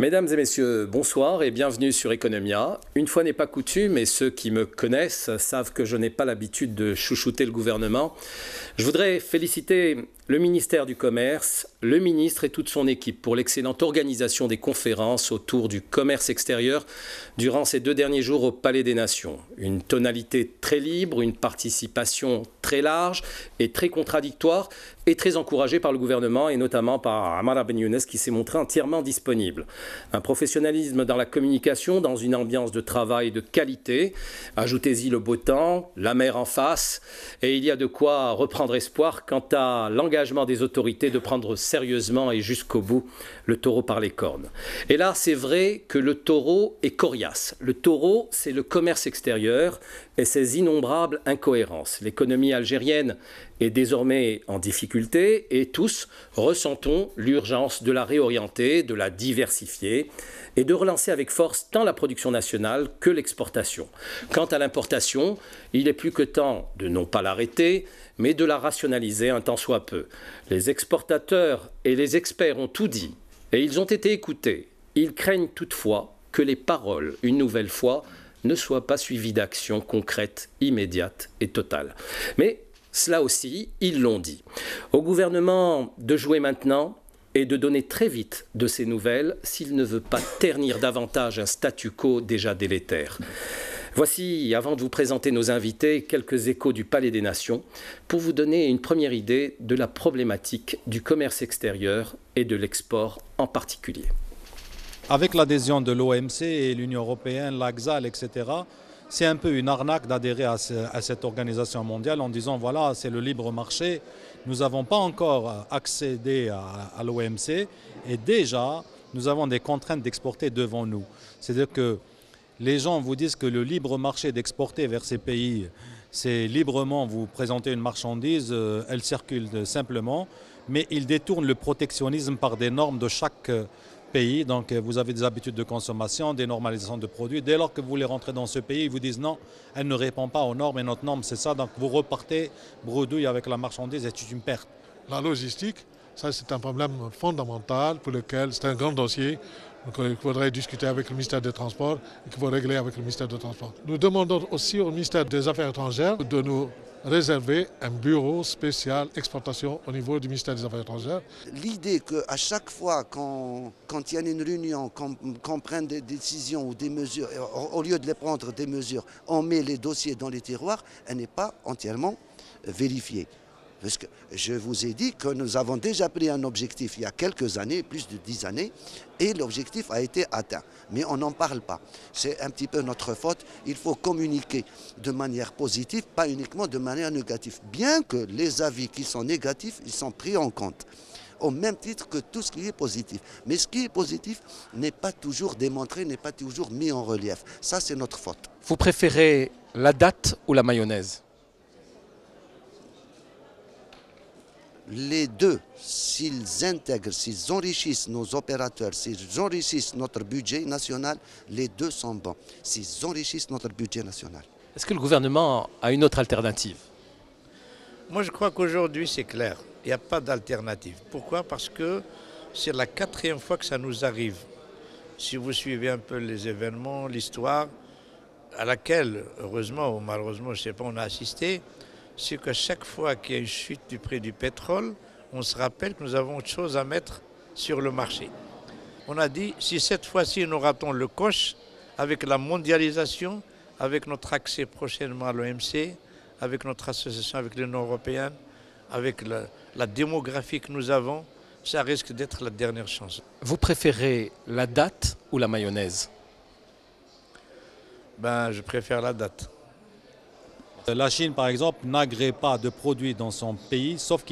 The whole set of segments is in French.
Mesdames et messieurs, bonsoir et bienvenue sur Economia. Une fois n'est pas coutume, et ceux qui me connaissent savent que je n'ai pas l'habitude de chouchouter le gouvernement. Je voudrais féliciter le ministère du Commerce, le ministre et toute son équipe pour l'excellente organisation des conférences autour du commerce extérieur durant ces 2 derniers jours au Palais des Nations. Une tonalité très libre, une participation très large et très contradictoire et très encouragée par le gouvernement et notamment par Amara Ben Younes qui s'est montré entièrement disponible. Un professionnalisme dans la communication, dans une ambiance de travail de qualité. Ajoutez-y le beau temps, la mer en face et il y a de quoi reprendre espoir quant à l'engagement des autorités de prendre sérieusement et jusqu'au bout le taureau par les cornes. Et là, c'est vrai que le taureau est coriace. Le taureau, c'est le commerce extérieur et ses innombrables incohérences. L'économie algérienne est désormais en difficulté et tous ressentons l'urgence de la réorienter, de la diversifier et de relancer avec force tant la production nationale que l'exportation. Quant à l'importation, il est plus que temps de non pas l'arrêter, mais de la rationaliser un tant soit peu. Les exportateurs et les experts ont tout dit et ils ont été écoutés. Ils craignent toutefois que les paroles, une nouvelle fois, ne soient pas suivies d'actions concrètes, immédiates et totales. Mais cela aussi, ils l'ont dit. Au gouvernement de jouer maintenant et de donner très vite de ces nouvelles s'il ne veut pas ternir davantage un statu quo déjà délétère. Voici, avant de vous présenter nos invités, quelques échos du Palais des Nations pour vous donner une première idée de la problématique du commerce extérieur et de l'export en particulier. Avec l'adhésion de l'OMC et l'Union européenne, l'ACSAL, etc., c'est un peu une arnaque d'adhérer à cette organisation mondiale en disant voilà, c'est le libre marché. Nous n'avons pas encore accédé à l'OMC et déjà, nous avons des contraintes d'exporter devant nous. C'est-à-dire que les gens vous disent que le libre marché d'exporter vers ces pays, c'est librement vous présenter une marchandise, elle circule simplement, mais ils détournent le protectionnisme par des normes de chaque pays. Donc vous avez des habitudes de consommation, des normalisations de produits. Dès lors que vous voulez rentrer dans ce pays, ils vous disent non, elle ne répond pas aux normes et notre norme c'est ça. Donc vous repartez bredouille avec la marchandise et c'est une perte. La logistique, ça c'est un problème fondamental pour lequel c'est un grand dossier. Donc, il faudrait discuter avec le ministère des Transports et qu'il faut régler avec le ministère des Transports. Nous demandons aussi au ministère des Affaires étrangères de nous réserver un bureau spécial exportation au niveau du ministère des Affaires étrangères. L'idée qu'à chaque fois quand il y a une réunion, qu'on prenne des décisions ou des mesures, au lieu de les prendre des mesures, on met les dossiers dans les tiroirs, elle n'est pas entièrement vérifiée. Parce que je vous ai dit que nous avons déjà pris un objectif il y a quelques années, plus de 10 années, et l'objectif a été atteint. Mais on n'en parle pas. C'est un petit peu notre faute. Il faut communiquer de manière positive, pas uniquement de manière négative. Bien que les avis qui sont négatifs, ils sont pris en compte, au même titre que tout ce qui est positif. Mais ce qui est positif n'est pas toujours démontré, n'est pas toujours mis en relief. Ça, c'est notre faute. Vous préférez la date ou la mayonnaise ? Les deux, s'ils intègrent, s'ils enrichissent nos opérateurs, s'ils enrichissent notre budget national, les deux sont bons. S'ils enrichissent notre budget national. Est-ce que le gouvernement a une autre alternative ? Moi, je crois qu'aujourd'hui, c'est clair. Il n'y a pas d'alternative. Pourquoi ? Parce que c'est la 4e fois que ça nous arrive. Si vous suivez un peu les événements, l'histoire, à laquelle, heureusement ou malheureusement, je ne sais pas, on a assisté, c'est qu'à chaque fois qu'il y a une chute du prix du pétrole, on se rappelle que nous avons autre chose à mettre sur le marché. On a dit, si cette fois-ci nous ratons le coche, avec la mondialisation, avec notre accès prochainement à l'OMC, avec notre association avec l'Union européenne, avec la démographie que nous avons, ça risque d'être la dernière chance. Vous préférez la date ou la mayonnaise ? Je préfère la date. La Chine, par exemple, n'agrée pas de produits dans son pays, sauf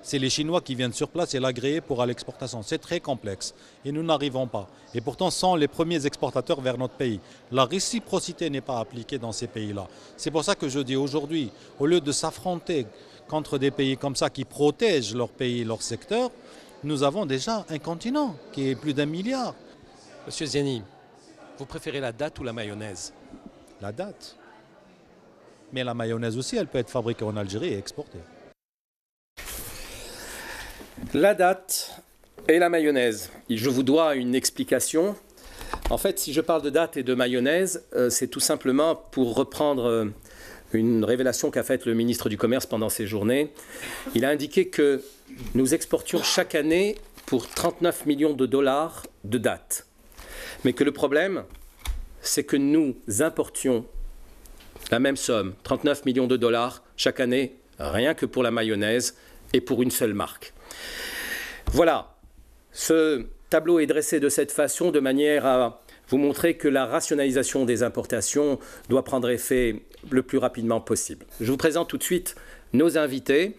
c'est les Chinois qui viennent sur place et l'agréer pour l'exportation. C'est très complexe et nous n'arrivons pas. Et pourtant, sont les premiers exportateurs vers notre pays. La réciprocité n'est pas appliquée dans ces pays-là. C'est pour ça que je dis aujourd'hui, au lieu de s'affronter contre des pays comme ça qui protègent leur pays, leur secteur, nous avons déjà un continent qui est plus d'1 milliard. Monsieur Ziani, vous préférez la date ou la mayonnaise ? La date. Mais la mayonnaise aussi, elle peut être fabriquée en Algérie et exportée. La date Et la mayonnaise, je vous dois une explication. En fait, si je parle de dattes et de mayonnaise, c'est tout simplement pour reprendre une révélation qu'a faite le ministre du Commerce pendant ces journées. Il a indiqué que nous exportions chaque année pour 39 millions de dollars de dattes. Mais que le problème, c'est que nous importions la même somme, 39 millions de dollars chaque année, rien que pour la mayonnaise et pour une seule marque. Voilà, ce tableau est dressé de cette façon de manière à vous montrer que la rationalisation des importations doit prendre effet le plus rapidement possible. Je vous présente tout de suite nos invités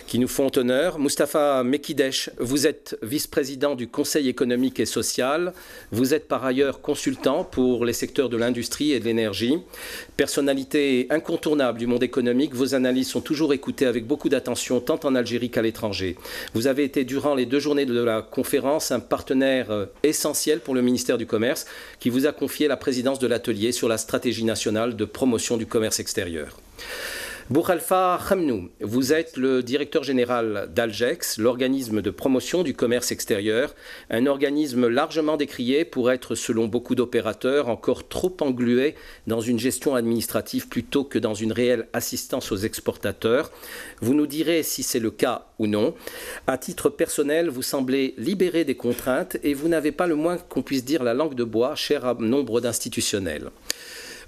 qui nous font honneur. Moustapha Mekidesh, vous êtes vice-président du Conseil économique et social. Vous êtes par ailleurs consultant pour les secteurs de l'industrie et de l'énergie. Personnalité incontournable du monde économique, vos analyses sont toujours écoutées avec beaucoup d'attention, tant en Algérie qu'à l'étranger. Vous avez été, durant les 2 journées de la conférence, un partenaire essentiel pour le ministère du Commerce qui vous a confié la présidence de l'atelier sur la stratégie nationale de promotion du commerce extérieur. Boukhalifa Khamnou, vous êtes le directeur général d'Algex, l'organisme de promotion du commerce extérieur, un organisme largement décrié pour être, selon beaucoup d'opérateurs, encore trop englué dans une gestion administrative plutôt que dans une réelle assistance aux exportateurs. Vous nous direz si c'est le cas ou non. À titre personnel, vous semblez libéré des contraintes et vous n'avez pas le moins qu'on puisse dire la langue de bois, chère à nombre d'institutionnels.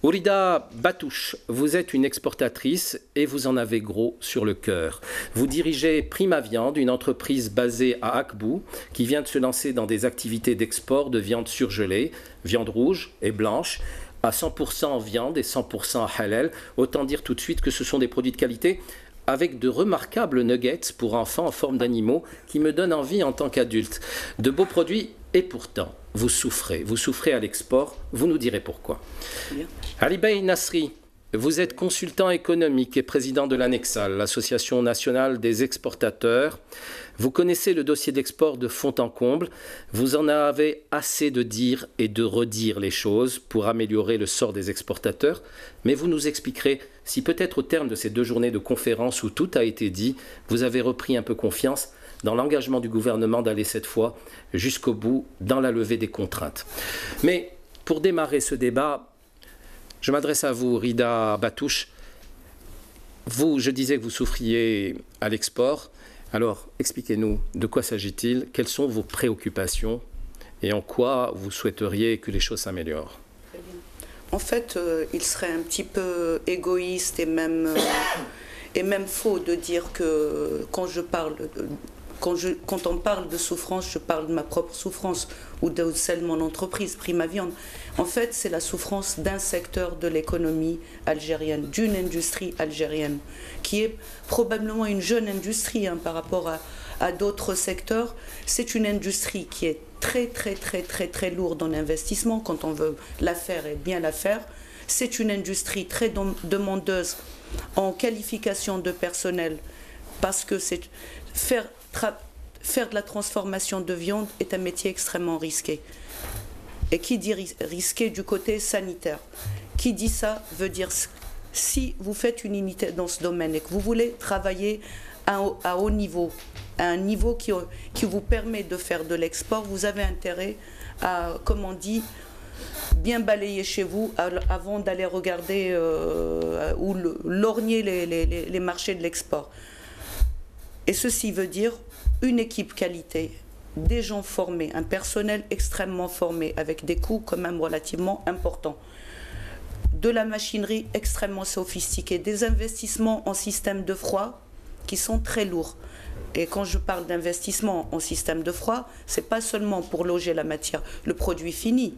Ourida Batouche, vous êtes une exportatrice et vous en avez gros sur le cœur. Vous dirigez Prima Viande, une entreprise basée à Akbou qui vient de se lancer dans des activités d'export de viande surgelée, viande rouge et blanche, à 100% viande et 100% halal. Autant dire tout de suite que ce sont des produits de qualité avec de remarquables nuggets pour enfants en forme d'animaux qui me donnent envie en tant qu'adulte. De beaux produits et pourtant, vous souffrez à l'export, vous nous direz pourquoi. Bien. Ali Bey Nasri, vous êtes consultant économique et président de l'ANEXAL, l'Association nationale des exportateurs. Vous connaissez le dossier d'export de fond en comble. Vous en avez assez de dire et de redire les choses pour améliorer le sort des exportateurs. Mais vous nous expliquerez si peut-être au terme de ces 2 journées de conférence où tout a été dit, vous avez repris un peu confiance dans l'engagement du gouvernement d'aller cette fois jusqu'au bout dans la levée des contraintes. Mais pour démarrer ce débat, je m'adresse à vous, Rida Batouche. Vous, je disais que vous souffriez à l'export. Alors, expliquez-nous, de quoi s'agit-il? Quelles sont vos préoccupations? Et en quoi vous souhaiteriez que les choses s'améliorent? En fait, il serait un petit peu égoïste et même faux de dire que quand on parle de souffrance, je parle de ma propre souffrance ou de celle de mon entreprise, Prima Viande. En fait, c'est la souffrance d'un secteur de l'économie algérienne, d'une industrie algérienne, qui est probablement une jeune industrie par rapport à d'autres secteurs. C'est une industrie qui est très lourde en investissement quand on veut la faire et bien la faire. C'est une industrie très demandeuse en qualification de personnel parce que faire de la transformation de viande est un métier extrêmement risqué. Et qui dit risqué du côté sanitaire? Qui dit ça veut dire si vous faites une unité dans ce domaine et que vous voulez travailler à haut niveau, à un niveau qui vous permet de faire de l'export, vous avez intérêt à, comme on dit, bien balayer chez vous avant d'aller regarder ou lorgner les marchés de l'export. Et ceci veut dire une équipe qualité, des gens formés, un personnel extrêmement formé, avec des coûts quand même relativement importants, de la machinerie extrêmement sophistiquée, des investissements en système de froid qui sont très lourds. Et quand je parle d'investissement en système de froid, ce n'est pas seulement pour loger la matière, le produit fini.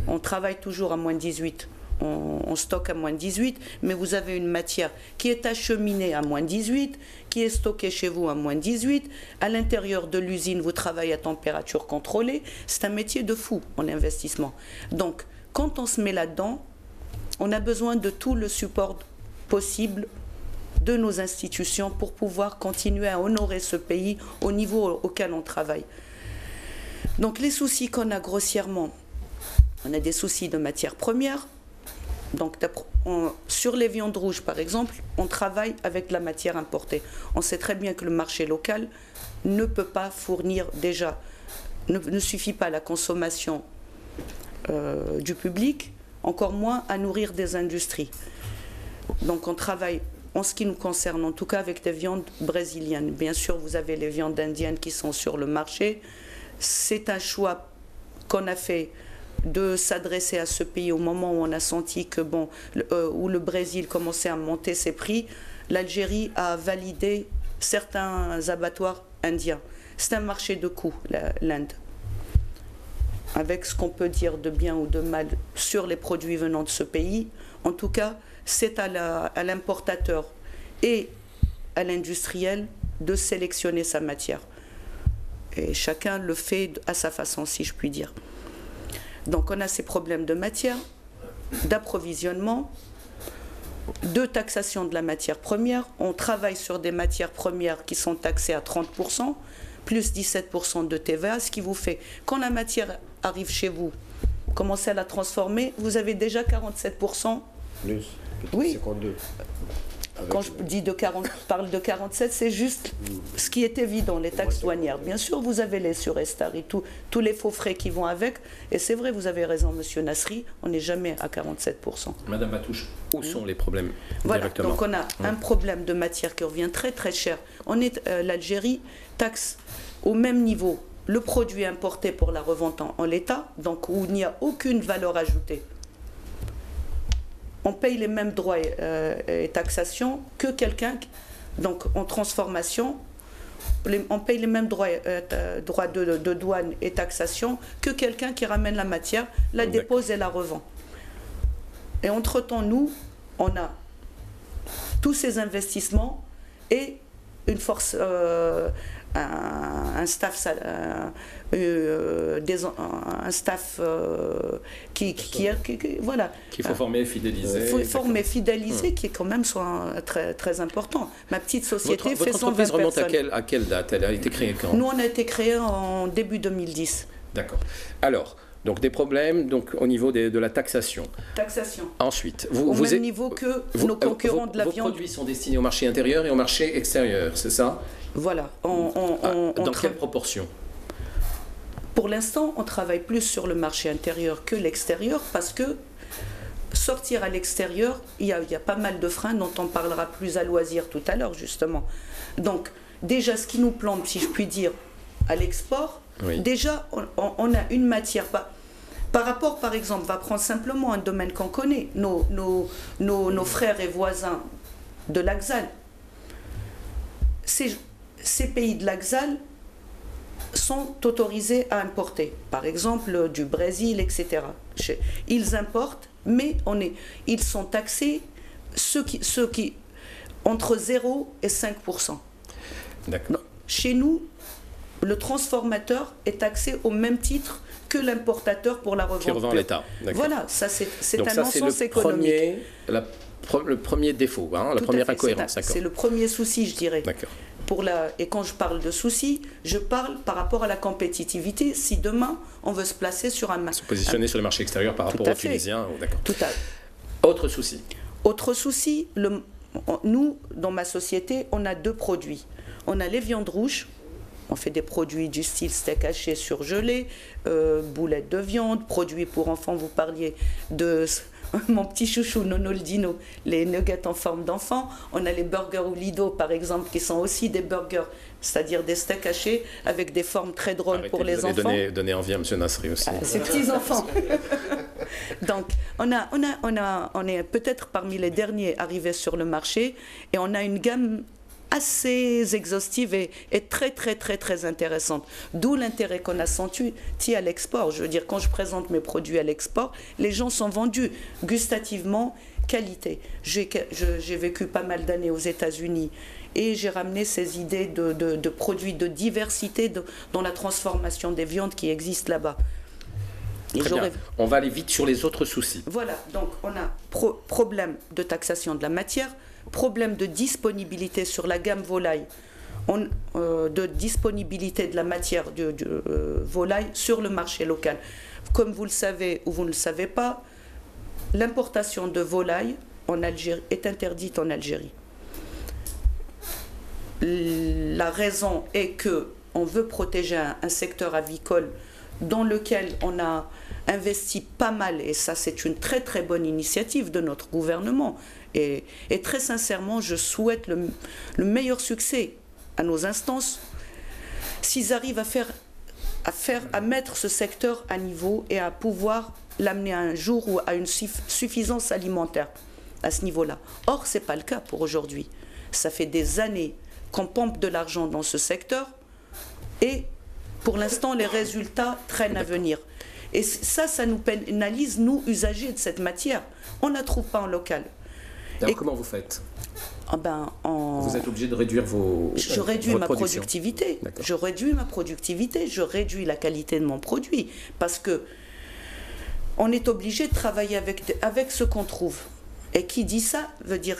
On travaille toujours à moins 18. On stocke à moins 18, mais vous avez une matière qui est acheminée à moins 18, qui est stockée chez vous à moins 18. À l'intérieur de l'usine, vous travaillez à température contrôlée. C'est un métier de fou en investissement. Donc, quand on se met là-dedans, on a besoin de tout le support possible de nos institutions pour pouvoir continuer à honorer ce pays au niveau auquel on travaille. Donc, les soucis qu'on a grossièrement, on a des soucis de matières premières. Donc, sur les viandes rouges, par exemple, on travaille avec de la matière importée. On sait très bien que le marché local ne peut pas fournir déjà ne suffit pas à la consommation du public, encore moins à nourrir des industries. Donc on travaille, en ce qui nous concerne, en tout cas avec des viandes brésiliennes. Bien sûr, vous avez les viandes indiennes qui sont sur le marché. C'est un choix qu'on a fait de s'adresser à ce pays au moment où on a senti que, où le Brésil commençait à monter ses prix. L'Algérie a validé certains abattoirs indiens. C'est un marché de coûts, l'Inde. Avec ce qu'on peut dire de bien ou de mal sur les produits venant de ce pays, en tout cas, c'est à l'importateur et à l'industriel de sélectionner sa matière. Et chacun le fait à sa façon, si je puis dire. Donc on a ces problèmes de matière, d'approvisionnement, de taxation de la matière première. On travaille sur des matières premières qui sont taxées à 30%, plus 17% de TVA, ce qui vous fait, quand la matière arrive chez vous, commencez à la transformer, vous avez déjà 47%. Plus, oui. 52. Quand je dis parle de 47, c'est juste ce qui est évident, les taxes douanières. Bien sûr, vous avez les surestar et tous les faux frais qui vont avec. Et c'est vrai, vous avez raison, Monsieur Nasri, on n'est jamais à 47%. Madame Batouche, où sont les problèmes directement? Donc on a un problème de matière qui revient très très cher. L'Algérie taxe au même niveau le produit importé pour la revente en l'état, donc où il n'y a aucune valeur ajoutée. On paye les mêmes droits et taxations que quelqu'un, donc en transformation, on paye les mêmes droits de douane et taxation que quelqu'un qui ramène la matière, la dépose et la revend. Et entre-temps, nous, on a tous ces investissements et une force, un staff, voilà. Qu'il faut former, fidéliser. Il faut former, fidéliser, qui est quand même très, très important. Ma petite société fait 120 personnes. Votre entreprise remonte à quelle date? Elle a été créée quand? Nous, on a été créé en début 2010. D'accord. Alors, donc des problèmes au niveau de la taxation. Taxation. Ensuite, au même niveau que nos concurrents de la viande. Vos produits sont destinés au marché intérieur et au marché extérieur, c'est ça? Voilà. Dans quelle proportion? Pour l'instant, on travaille plus sur le marché intérieur que l'extérieur parce que sortir à l'extérieur, il y a pas mal de freins dont on parlera plus à loisir tout à l'heure, justement. Donc, déjà, ce qui nous plombe, si je puis dire, à l'export, oui. Déjà, on a une matière. Par rapport, par exemple, on va prendre simplement un domaine qu'on connaît, nos frères et voisins de l'Axal. Ces pays de l'Axal sont autorisés à importer, par exemple du Brésil, etc. Ils importent, mais ils sont taxés ceux qui entre 0 et 5%. D'accord. Chez nous, le transformateur est taxé au même titre que l'importateur pour la revente. Qui revend l'État. Voilà, ça c'est un non-sens économique. Le premier défaut, la première incohérence. C'est le premier souci, je dirais. D'accord. Et quand je parle de souci, je parle par rapport à la compétitivité. Si demain, on veut se placer sur un marché. Se positionner sur le marché extérieur par rapport aux Tunisiens. D'accord. Tout à fait. Autre souci. Autre souci, nous, dans ma société, on a 2 produits. On a les viandes rouges. On fait des produits du style steak haché surgelé, boulettes de viande, produits pour enfants. Vous parliez de mon petit chouchou Nonoldino, les nuggets en forme d'enfant. On a les burgers ou Lido, par exemple, qui sont aussi des burgers, c'est-à-dire des steaks hachés avec des formes très drôles pour les enfants. Donner envie à M. Nasri aussi. Ces petits-enfants. Donc, on est peut-être parmi les derniers arrivés sur le marché et on a une gamme assez exhaustive et très très très très intéressante. D'où l'intérêt qu'on a senti à l'export. Je veux dire, quand je présente mes produits à l'export, les gens sont vendus gustativement, qualité. J'ai vécu pas mal d'années aux États-Unis et j'ai ramené ces idées de produits de diversité dans la transformation des viandes qui existent là-bas. Très bien. On va aller vite sur les autres soucis. Voilà, donc on a problème de taxation de la matière, problème de disponibilité sur la gamme volaille, de disponibilité de la matière de volaille sur le marché local. Comme vous le savez ou vous ne le savez pas, l'importation de volaille en Algérie est interdite en Algérie. La raison est que on veut protéger un secteur avicole dans lequel on a investi pas mal, et ça c'est une très très bonne initiative de notre gouvernement. Et très sincèrement, je souhaite le meilleur succès à nos instances s'ils arrivent à mettre ce secteur à niveau et à pouvoir l'amener un jour ou à une suffisance alimentaire à ce niveau-là. Or, ce n'est pas le cas pour aujourd'hui. Ça fait des années qu'on pompe de l'argent dans ce secteur et pour l'instant, les résultats traînent à venir. Et ça nous pénalise, nous, usagers de cette matière. On ne la trouve pas en local. Alors, comment vous faites? Vous êtes obligé de réduire Je réduis ma productivité. Je réduis ma productivité, je réduis la qualité de mon produit. Parce que on est obligé de travailler avec ce qu'on trouve. Et qui dit ça veut dire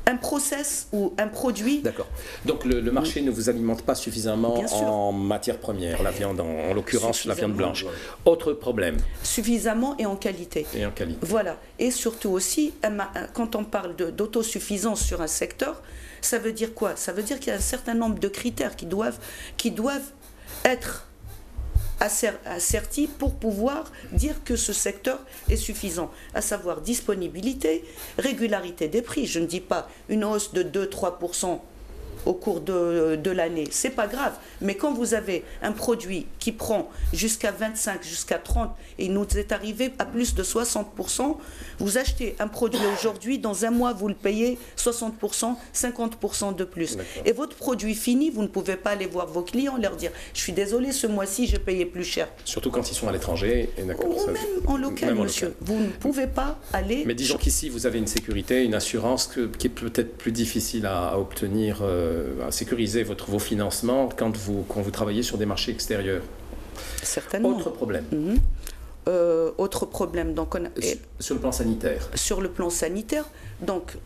un process ou un produit. D'accord. Donc le marché ne vous alimente pas suffisamment en matière première, la viande, en l'occurrence la viande blanche. Autre problème. Suffisamment et en qualité. Et en qualité. Voilà. Et surtout aussi, quand on parle d'autosuffisance sur un secteur, ça veut dire quoi? Ça veut dire qu'il y a un certain nombre de critères qui doivent être assertis pour pouvoir dire que ce secteur est suffisant, à savoir disponibilité, régularité des prix. Je ne dis pas une hausse de 2-3% au cours de l'année, c'est pas grave, mais quand vous avez un produit qui prend jusqu'à 25, jusqu'à 30, et il nous est arrivé à plus de 60%, vous achetez un produit aujourd'hui, dans un mois vous le payez 60%, 50% de plus. Et votre produit fini, vous ne pouvez pas aller voir vos clients, leur dire « je suis désolé, ce mois-ci j'ai payé plus cher ». Surtout quand ils sont à l'étranger. Ou même en local, monsieur. Vous ne pouvez pas aller... Mais disons qu'ici, vous avez une sécurité, une assurance qui est peut-être plus difficile à obtenir, à sécuriser vos financements quand vous travaillez sur des marchés extérieurs. Certainement. Autre problème. Autre problème. Donc sur le plan sanitaire. Sur le plan sanitaire, donc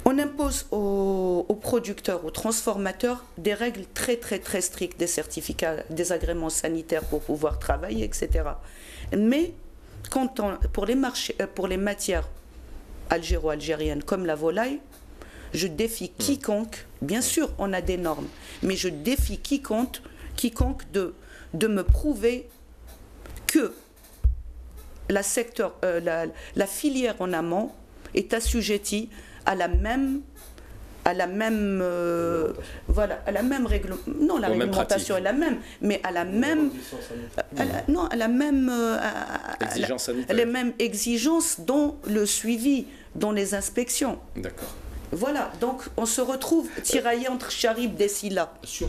on impose aux producteurs, aux transformateurs des règles très très très strictes, des certificats, des agréments sanitaires pour pouvoir travailler, etc. Mais pour les matières algéro-algériennes comme la volaille, je défie quiconque, bien sûr on a des normes, mais je défie quiconque de me prouver que la filière en amont est assujettie à la même réglementation est la même, mais à la même exigence sanitaire. Les mêmes exigences dans le suivi, dans les inspections. D'accord. Voilà, donc on se retrouve tiraillé entre Charib et Silla. Sur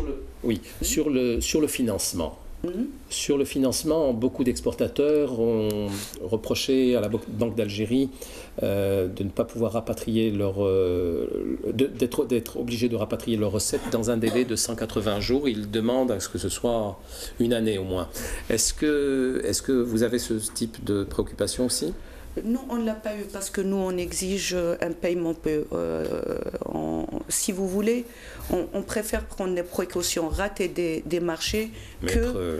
le financement. Sur le financement, beaucoup d'exportateurs ont reproché à la Banque d'Algérie de ne pas pouvoir rapatrier d'être obligés de rapatrier leurs recettes dans un délai de 180 jours. Ils demandent à ce que ce soit une année au moins. Est-ce que vous avez ce type de préoccupation aussi ? Non, on ne l'a pas eu parce que nous, on exige un paiement. Si vous voulez, on préfère prendre des précautions, rater des marchés que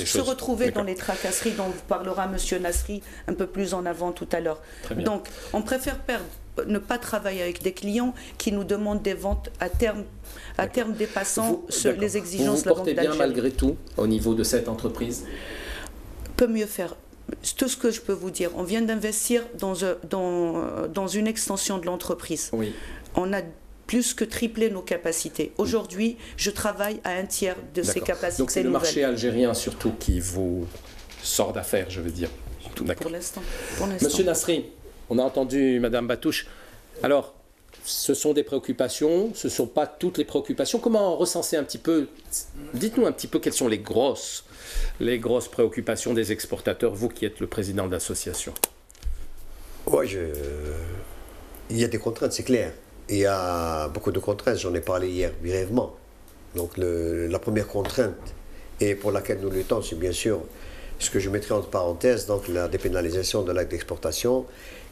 se retrouver dans les tracasseries dont vous parlera M. Nasri un peu plus en avant tout à l'heure. Donc, on préfère ne pas travailler avec des clients qui nous demandent des ventes à terme dépassant les exigences de la Banque d'Algérie. Vous vous portez bien malgré tout au niveau de cette entreprise? Peut mieux faire. Tout ce que je peux vous dire, on vient d'investir dans une extension de l'entreprise. Oui. On a plus que triplé nos capacités. Aujourd'hui, je travaille à un tiers de ces capacités. Donc c'est le marché algérien surtout qui vous sort d'affaires, je veux dire. Pour l'instant. Monsieur Nasri, on a entendu Madame Batouche. Alors, ce sont des préoccupations, ce ne sont pas toutes les préoccupations. Comment recenser un petit peu, dites-nous un petit peu quelles sont les grosses préoccupations des exportateurs, vous qui êtes le président de l'association. Oui, il y a des contraintes, c'est clair. Il y a beaucoup de contraintes, j'en ai parlé hier brièvement. Donc la première contrainte, et pour laquelle nous luttons, c'est bien sûr ce que je mettrai entre parenthèses, donc la dépénalisation de l'acte d'exportation,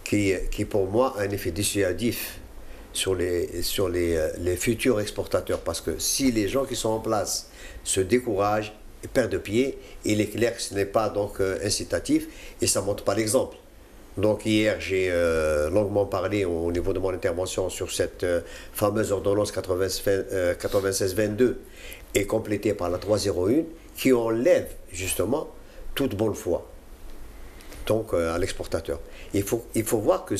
qui pour moi a un effet dissuasif sur les futurs exportateurs. Parce que si les gens qui sont en place se découragent, perdent de pied, il est clair que ce n'est pas donc incitatif et ça ne montre pas l'exemple. Donc hier, j'ai longuement parlé au niveau de mon intervention sur cette fameuse ordonnance 96-22 et complétée par la 301 qui enlève justement toute bonne foi donc à l'exportateur. Il faut voir que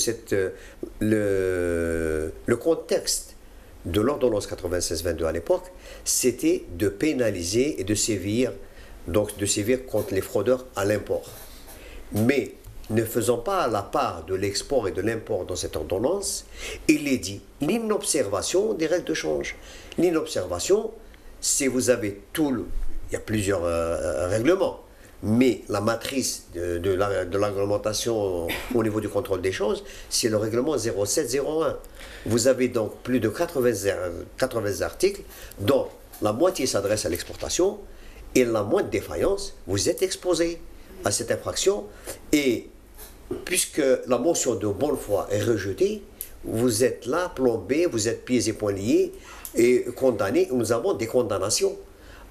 le contexte de l'ordonnance 96-22 à l'époque, c'était de pénaliser et de sévir contre les fraudeurs à l'import. Mais ne faisant pas la part de l'export et de l'import dans cette ordonnance, il est dit l'inobservation des règles de change. L'inobservation, c'est vous avez il y a plusieurs règlements, mais la matrice de la réglementation au niveau du contrôle des changes, c'est le règlement 0701. Vous avez donc plus de 80 articles dont la moitié s'adresse à l'exportation et la moindre défaillance, vous êtes exposé à cette infraction et puisque la mention de bonne foi est rejetée, vous êtes là, plombé, vous êtes pieds et poings liés et condamné. Nous avons des condamnations.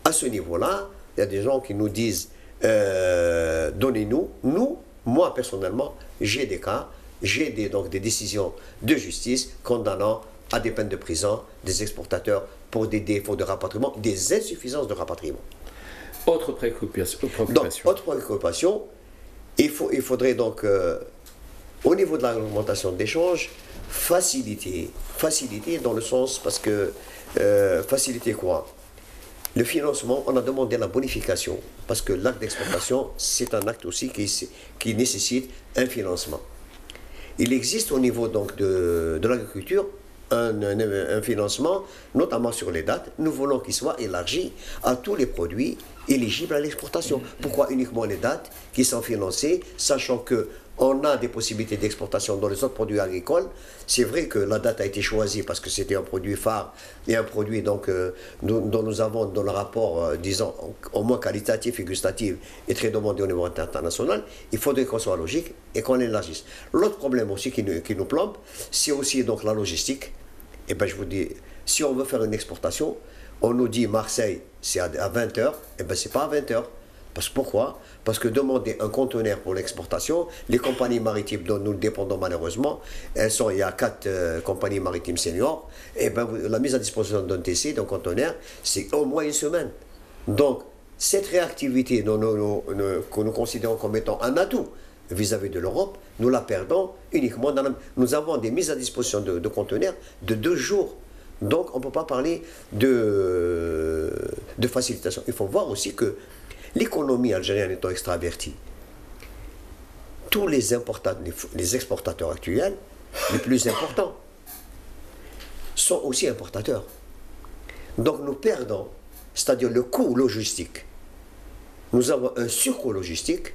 À ce niveau-là, il y a des gens qui nous disent donnez-nous. Moi personnellement, j'ai des cas, j'ai donc des décisions de justice condamnant à des peines de prison des exportateurs pour des défauts de rapatriement, des insuffisances de rapatriement. Autre préoccupation. Donc, autre préoccupation, il faudrait donc, au niveau de la réglementation d'échange, faciliter dans le sens, parce que, faciliter quoi? Le financement, on a demandé la bonification, parce que l'acte d'exportation, c'est un acte aussi qui nécessite un financement. Il existe au niveau donc de l'agriculture un financement, notamment sur les dates. Nous voulons qu'il soit élargi à tous les produits éligibles à l'exportation. Pourquoi uniquement les dates qui sont financées, sachant qu'on a des possibilités d'exportation dans les autres produits agricoles. C'est vrai que la date a été choisie parce que c'était un produit phare et un produit donc, dont nous avons dans le rapport, disons, au moins qualitatif et gustatif et très demandé au niveau international. Il faudrait qu'on soit logique et qu'on élargisse. L'autre problème aussi qui nous plombe, c'est aussi donc la logistique. Et bien je vous dis, si on veut faire une exportation, on nous dit Marseille, c'est à 20h, et bien c'est pas à 20h. Pourquoi? Parce que demander un conteneur pour l'exportation, les compagnies maritimes dont nous dépendons malheureusement, il y a 4 compagnies maritimes seniors, et bien la mise à disposition d'un TC, d'un conteneur, c'est au moins une semaine. Donc, cette réactivité que nous considérons comme étant un atout vis-à-vis de l'Europe, nous la perdons uniquement nous avons des mises à disposition de conteneurs de 2 jours. Donc, on ne peut pas parler de facilitation. Il faut voir aussi que l'économie algérienne étant extravertie, tous les exportateurs actuels, les plus importants, sont aussi importateurs. Donc nous perdons, c'est-à-dire le coût logistique. Nous avons un surcoût logistique,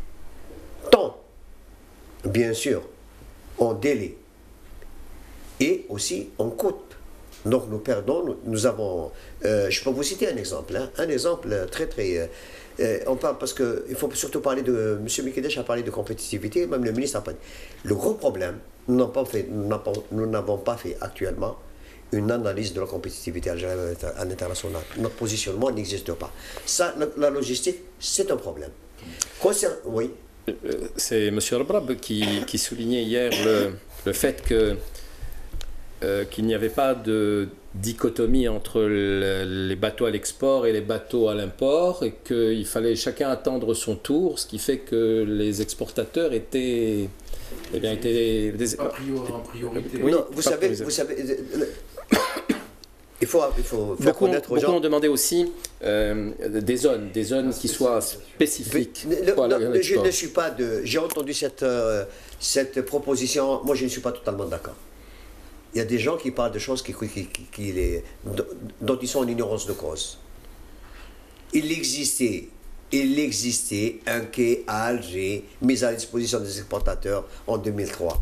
tant, bien sûr, en délai et aussi en coût. Donc nous perdons, nous avons, je peux vous citer un exemple, un exemple très on parle parce qu'il faut surtout parler de, M. Mekdech a parlé de compétitivité, même le ministre a parlé. Le gros problème, nous n'avons pas fait actuellement une analyse de la compétitivité algérienne à l'international. Notre positionnement n'existe pas. Ça, la logistique, c'est un problème. Oui. C'est M. Albrab qui soulignait hier le fait qu'il n'y avait pas de dichotomie entre les bateaux à l'export et les bateaux à l'import et qu'il fallait chacun attendre son tour, ce qui fait que les exportateurs étaient en priorité. Oui, non, vous savez il faut beaucoup ont demandé aussi des zones qui soient spécifiques. Je ne suis pas j'ai entendu cette proposition, moi je ne suis pas totalement d'accord. Il y a des gens qui parlent de choses dont ils sont en ignorance de cause. Il existait un quai à Alger mis à la disposition des exportateurs en 2003.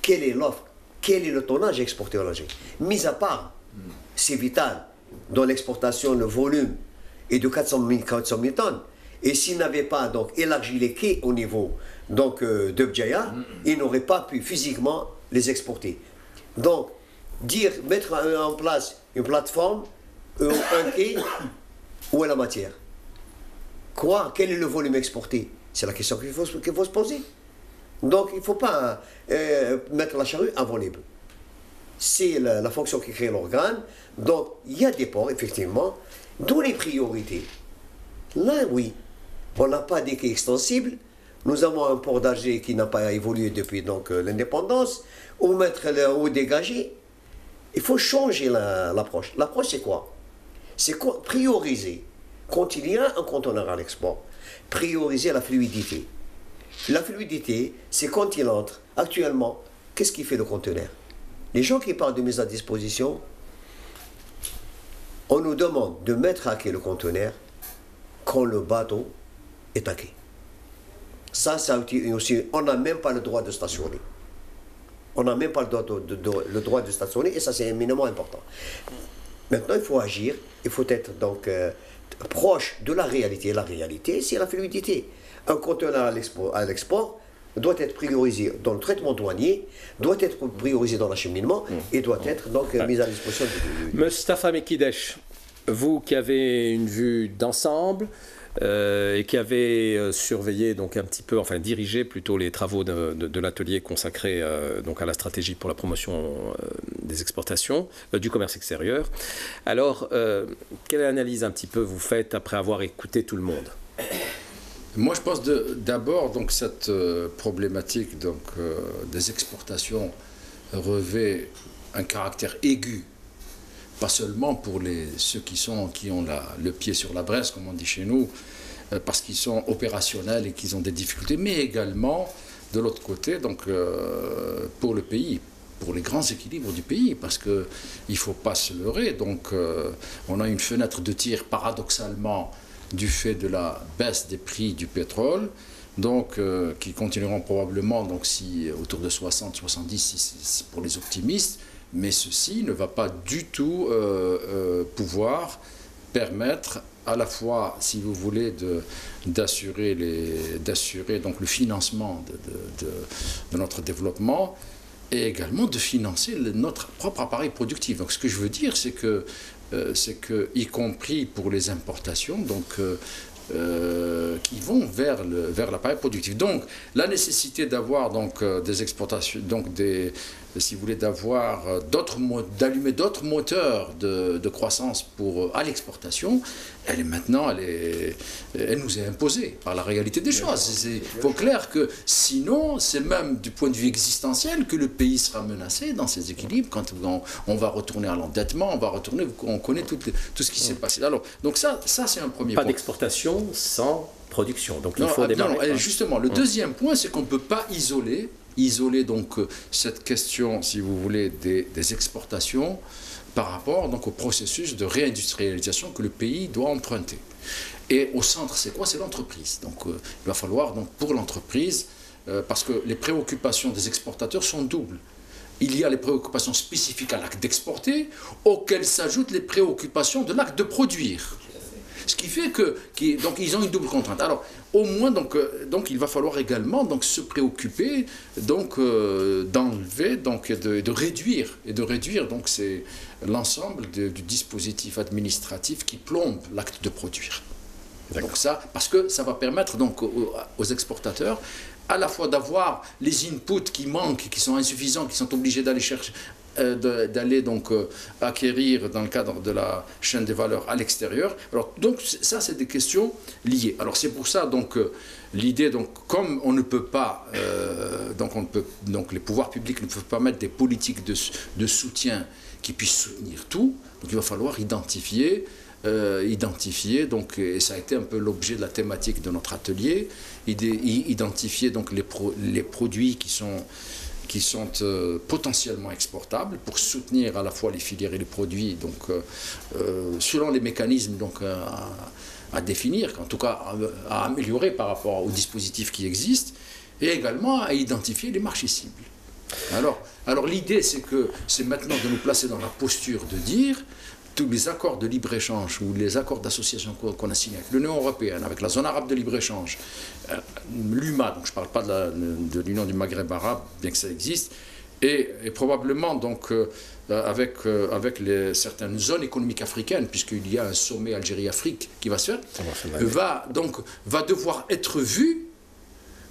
Quelle est l'offre? Quel est le tonnage exporté en Algérie? Mis à part, c'est vital, dans l'exportation, le volume est de 400 000 tonnes. Et s'ils n'avaient pas donc élargi les quais au niveau donc, de Bdjaïa, ils n'auraient pas pu physiquement les exporter. Donc, mettre en place une plateforme, un quai, où est la matière? Quel est le volume exporté? C'est la question qu'il faut se poser. Donc il ne faut pas mettre la charrue avant les bœufs. C'est la fonction qui crée l'organe. Donc il y a des ports, effectivement, d'où les priorités. Là, oui, on n'a pas des quais extensibles. Nous avons un port d'Alger qui n'a pas évolué depuis l'indépendance. Ou dégager. Il faut changer l'approche. L'approche, c'est quoi? C'est prioriser. Quand il y a un conteneur à l'export, prioriser la fluidité. La fluidité, c'est quand il entre. Actuellement, qu'est-ce qui fait le conteneur? Les gens qui parlent de mise à disposition, on nous demande de mettre à quai le conteneur quand le bateau est à quai. Ça aussi, on n'a même pas le droit de stationner. On n'a même pas le droit de stationner et ça, c'est éminemment important. Maintenant, il faut agir, il faut être donc proche de la réalité. La réalité, c'est la fluidité. Un conteneur à l'export doit être priorisé dans le traitement douanier, doit être priorisé dans l'acheminement et doit être donc mis à disposition du... Mostafa Mekidesh, vous qui avez une vue d'ensemble et qui avez surveillé donc un petit peu, enfin dirigé plutôt les travaux de l'atelier consacré donc à la stratégie pour la promotion des exportations, du commerce extérieur. Alors, quelle analyse un petit peu vous faites après avoir écouté tout le monde? Moi, je pense d'abord donc cette problématique donc des exportations revêt un caractère aigu, pas seulement pour ceux qui ont le pied sur la braise, comme on dit chez nous, parce qu'ils sont opérationnels et qu'ils ont des difficultés, mais également de l'autre côté donc pour le pays, pour les grands équilibres du pays, parce qu'il ne faut pas se leurrer. Donc on a une fenêtre de tir paradoxalement du fait de la baisse des prix du pétrole, donc qui continueront probablement donc autour de 60, 70 pour les optimistes, mais ceci ne va pas du tout pouvoir permettre à la fois, si vous voulez, d'assurer donc le financement de notre développement et également de financer notre propre appareil productif. Donc ce que je veux dire, c'est que y compris pour les importations, donc qui vont vers l'appareil productif. Donc la nécessité d'avoir donc des exportations, donc si vous voulez, d'allumer d'autres moteurs de croissance à l'exportation, elle nous est imposée par la réalité des choses. Il faut clair que sinon, c'est même du point de vue existentiel que le pays sera menacé dans ses équilibres quand on va retourner à l'endettement, on connaît tout ce qui s'est passé. Alors, donc ça c'est un premier point. Pas d'exportation sans production. Donc il faut démarrer. Non, justement, le deuxième point, c'est qu'on ne peut pas isoler donc cette question, si vous voulez, des exportations par rapport donc au processus de réindustrialisation que le pays doit emprunter. Et au centre, c'est quoi? C'est l'entreprise. Donc il va falloir donc pour l'entreprise, parce que les préoccupations des exportateurs sont doubles. Il y a les préoccupations spécifiques à l'acte d'exporter, auxquelles s'ajoutent les préoccupations de l'acte de produire. Ce qui fait donc ils ont une double contrainte. Alors, au moins, donc il va falloir également donc, se préoccuper donc, d'enlever, donc, et de réduire. Et de réduire, donc, c'est l'ensemble du dispositif administratif qui plombe l'acte de produire. Donc ça, parce que ça va permettre donc, aux exportateurs à la fois d'avoir les inputs qui manquent, qui sont insuffisants, qui sont obligés d'aller chercher, d'aller donc acquérir dans le cadre de la chaîne des valeurs à l'extérieur. Alors donc ça c'est des questions liées. Alors c'est pour ça donc l'idée donc comme on ne peut pas donc les pouvoirs publics ne peuvent pas mettre des politiques de soutien qui puissent soutenir tout. Donc il va falloir identifier donc, et ça a été un peu l'objet de la thématique de notre atelier, identifier donc les produits qui sont potentiellement exportables pour soutenir à la fois les filières et les produits, donc selon les mécanismes donc, à définir, en tout cas à améliorer par rapport aux dispositifs qui existent, et également à identifier les marchés cibles. Alors l'idée c'est maintenant de nous placer dans la posture de dire tous les accords de libre-échange ou les accords d'association qu'on a signés avec l'Union européenne, avec la zone arabe de libre-échange, l'UMA, donc je ne parle pas de l'Union du Maghreb arabe, bien que ça existe, et probablement donc, avec certaines zones économiques africaines, puisqu'il y a un sommet Algérie-Afrique qui va se faire, va devoir être vu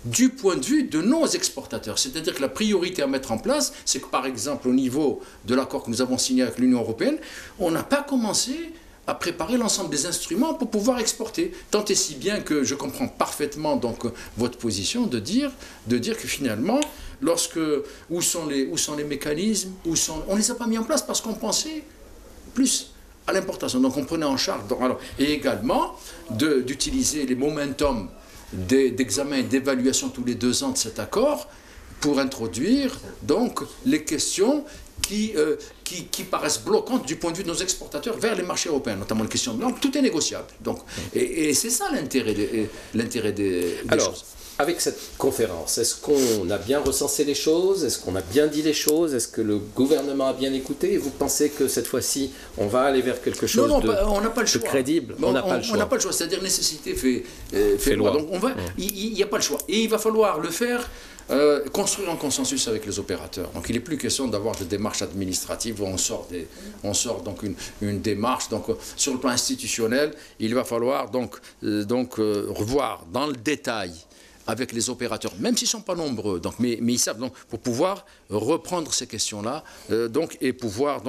du point de vue de nos exportateurs. C'est-à-dire que la priorité à mettre en place, c'est que par exemple au niveau de l'accord que nous avons signé avec l'Union européenne, on n'a pas commencé à préparer l'ensemble des instruments pour pouvoir exporter. Tant et si bien que je comprends parfaitement donc votre position de dire que finalement, où sont les mécanismes, on ne les a pas mis en place parce qu'on pensait plus à l'importation. Donc on prenait en charge, et également d'utiliser les momentum d'examen et d'évaluation tous les 2 ans de cet accord pour introduire donc les questions qui paraissent bloquantes du point de vue de nos exportateurs vers les marchés européens, notamment les questions de langue. Tout est négociable. Donc, et c'est ça l'intérêt des choses. Avec cette conférence, est-ce qu'on a bien recensé les choses? Est-ce qu'on a bien dit les choses? Est-ce que le gouvernement a bien écouté? Et vous pensez que cette fois-ci, on va aller vers quelque chose de crédible? On n'a pas le choix. On n'a pas le choix. C'est-à-dire nécessité fait loi. Donc il n'y a pas le choix. Et il va falloir le faire, construire un consensus avec les opérateurs. Donc il n'est plus question d'avoir des démarches administratives où on sort donc une démarche. Donc sur le plan institutionnel, il va falloir donc revoir dans le détail avec les opérateurs, même s'ils ne sont pas nombreux, donc, mais ils savent, donc, pour pouvoir reprendre ces questions-là et pouvoir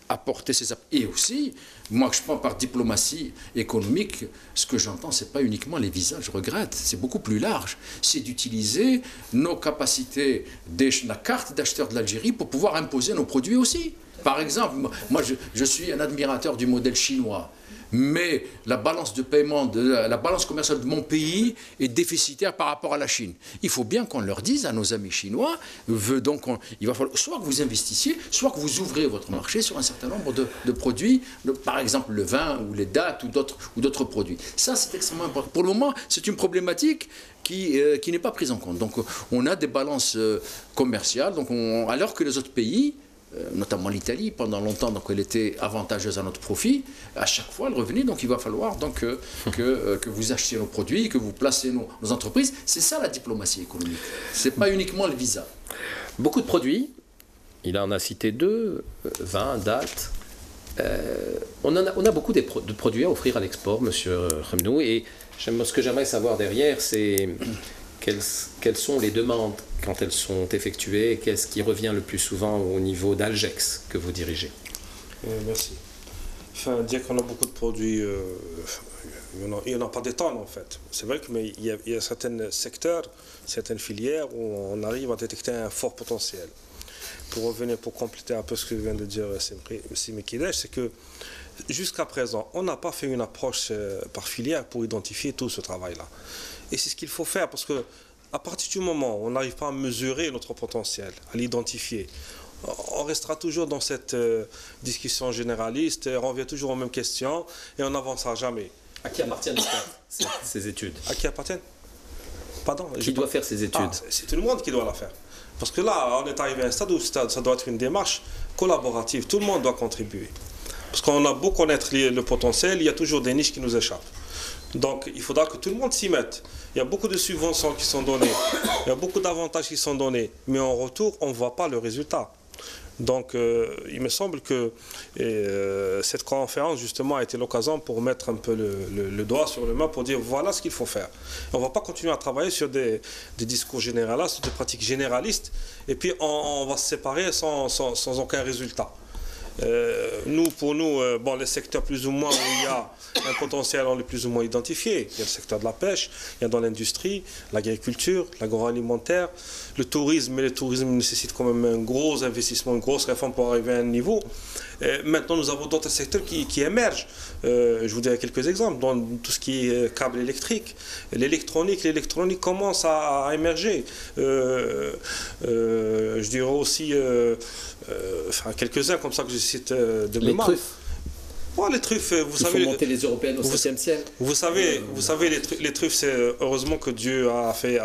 apporter ces... Et aussi, moi je prends par diplomatie économique, ce que j'entends, ce n'est pas uniquement les visas, je regrette, c'est beaucoup plus large. C'est d'utiliser nos capacités, la carte d'acheteur de l'Algérie pour pouvoir imposer nos produits aussi. Par exemple, moi je suis un admirateur du modèle chinois. Mais la balance de paiement, la balance commerciale de mon pays est déficitaire par rapport à la Chine. Il faut bien qu'on leur dise à nos amis chinois, il va falloir soit que vous investissiez, soit que vous ouvrez votre marché sur un certain nombre de produits, par exemple le vin ou les dattes ou d'autres produits. Ça, c'est extrêmement important. Pour le moment, c'est une problématique qui n'est pas prise en compte. Donc, on a des balances commerciales, alors que les autres pays, notamment l'Italie, pendant longtemps, donc elle était avantageuse à notre profit. À chaque fois, elle revenait, donc il va falloir que vous achetiez nos produits, que vous placez nos entreprises. C'est ça la diplomatie économique. Ce n'est pas uniquement le visa. Beaucoup de produits, il en a cité 2, vin, dattes. On a beaucoup de produits à offrir à l'export, monsieur Khemnou, et ce que j'aimerais savoir derrière, c'est quelles sont les demandes quand elles sont effectuées et qu'est-ce qui revient le plus souvent au niveau d'Algex que vous dirigez? Merci. Enfin, dire qu'on a beaucoup de produits, il n'y en a pas des tonnes en fait. C'est vrai qu'il y a certains secteurs, certaines filières où on arrive à détecter un fort potentiel. Pour compléter un peu ce que vient de dire Simi Kidej, c'est que jusqu'à présent, on n'a pas fait une approche par filière pour identifier tout ce travail-là. Et c'est ce qu'il faut faire parce que à partir du moment où on n'arrive pas à mesurer notre potentiel, à l'identifier, on restera toujours dans cette discussion généraliste, on revient toujours aux mêmes questions et on n'avancera jamais. À qui appartiennent ces études? À qui appartiennent? Pardon? Qui doit faire ces études? C'est tout le monde qui doit la faire. Parce que là, on est arrivé à un stade où ça doit être une démarche collaborative. Tout le monde doit contribuer. Parce qu'on a beau connaître le potentiel, il y a toujours des niches qui nous échappent. Donc, il faudra que tout le monde s'y mette. Il y a beaucoup de subventions qui sont données, il y a beaucoup d'avantages qui sont donnés, mais en retour, on ne voit pas le résultat. Donc, il me semble que cette conférence, justement, a été l'occasion pour mettre un peu le doigt sur le main, pour dire voilà ce qu'il faut faire. On ne va pas continuer à travailler sur des discours généralistes, des pratiques généralistes, et puis on va se séparer sans aucun résultat. Pour nous, les secteurs plus ou moins où il y a un potentiel, on est plus ou moins identifié. Il y a le secteur de la pêche, il y a dans l'industrie, l'agriculture, l'agroalimentaire, le tourisme, mais le tourisme nécessite quand même un gros investissement, une grosse réforme pour arriver à un niveau. Maintenant, nous avons d'autres secteurs qui émergent. Je vous dirai quelques exemples. Dans tout ce qui est câble électrique, l'électronique commence à émerger. Je dirais aussi quelques-uns comme ça que je cite de mémoire. Les truffes. Bon, les truffes, vous savez... Il faut monter les Européennes au 7e siècle. Vous savez, les truffes, c'est heureusement que Dieu a fait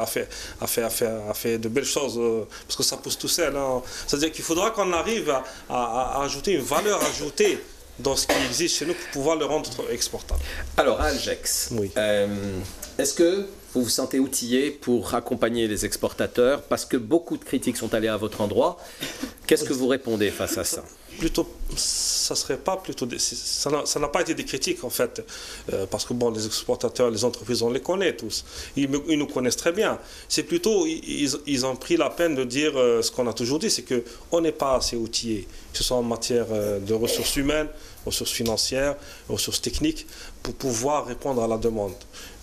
de belles choses, parce que ça pousse tout seul. Hein. C'est-à-dire qu'il faudra qu'on arrive à ajouter une valeur ajoutée dans ce qui existe chez nous pour pouvoir le rendre exportable. Alors, Algex, oui. Est-ce que vous vous sentez outillé pour accompagner les exportateurs? Parce que beaucoup de critiques sont allées à votre endroit. Qu'est-ce que vous répondez face à ça? plutôt, ça serait pas plutôt, ça n'a pas été des critiques en fait, parce que bon, les exportateurs, les entreprises, on les connaît tous, ils nous connaissent très bien. C'est plutôt, ils ont pris la peine de dire ce qu'on a toujours dit, c'est que on n'est pas assez outillés, que ce soit en matière de ressources humaines, ressources financières, ressources techniques, pour pouvoir répondre à la demande.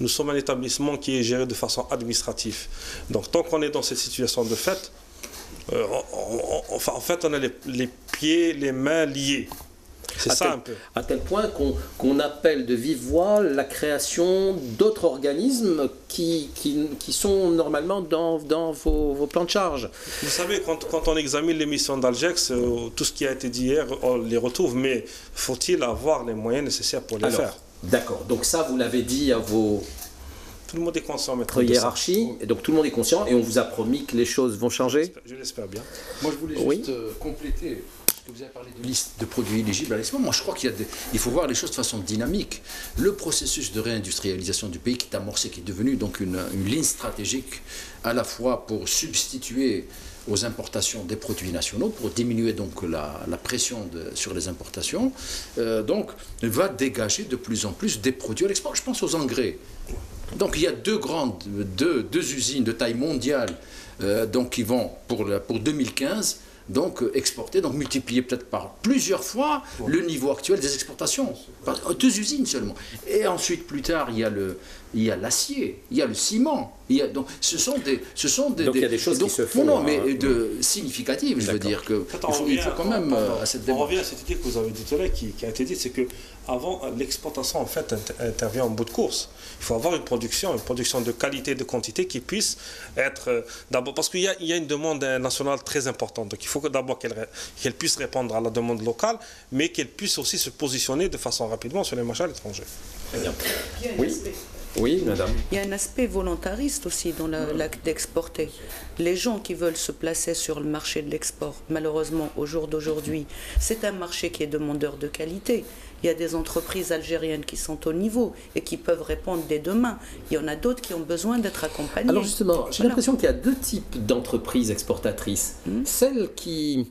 Nous sommes un établissement qui est géré de façon administrative. Donc tant qu'on est dans cette situation de fait, en fait, on a les pieds, les mains liés. C'est ça un peu. À tel point qu'on appelle de vive voix la création d'autres organismes qui sont normalement dans vos plans de charge. Vous savez, quand on examine les missions d'Algex, tout ce qui a été dit hier, on les retrouve, mais faut-il avoir les moyens nécessaires pour les faire? D'accord, donc ça vous l'avez dit à vos... Tout le monde est conscient votre hiérarchie, et donc tout le monde est conscient, et on vous a promis que les choses vont changer. Je l'espère bien. Moi je voulais juste compléter, parce que vous avez parlé de liste de produits éligibles à l'export. Moi je crois qu'il faut voir les choses de façon dynamique. Le processus de réindustrialisation du pays qui est amorcé, qui est devenu donc une ligne stratégique à la fois pour substituer aux importations des produits nationaux, pour diminuer donc la pression sur les importations, donc va dégager de plus en plus des produits à l'export. Je pense aux engrais. Donc il y a deux usines de taille mondiale donc, qui vont pour 2015 donc exporter, donc multiplier peut-être par plusieurs fois le niveau actuel des exportations. Deux usines seulement. Et ensuite plus tard il y a l'acier, il y a le ciment. Donc ce sont des donc il y a des choses qui se font. Non, mais significatives, je veux dire que il faut quand même à cette démarche. On revient à cette idée que vous avez dit tout à l'heure qui a été dite, c'est que avant l'exportation en fait intervient en bout de course. Il faut avoir une production de qualité, de quantité qui puisse être d'abord, parce qu'il y a une demande nationale très importante. Donc il faut que d'abord qu'elle puisse répondre à la demande locale, mais qu'elle puisse aussi se positionner de façon rapidement sur les marchés à l'étranger. Oui, madame. Il y a un aspect volontariste aussi dans l'acte d'exporter. Les gens qui veulent se placer sur le marché de l'export, malheureusement, au jour d'aujourd'hui, c'est un marché qui est demandeur de qualité. Il y a des entreprises algériennes qui sont au niveau et qui peuvent répondre dès demain. Il y en a d'autres qui ont besoin d'être accompagnées. Alors justement, j'ai l'impression qu'il y a deux types d'entreprises exportatrices. Celles qui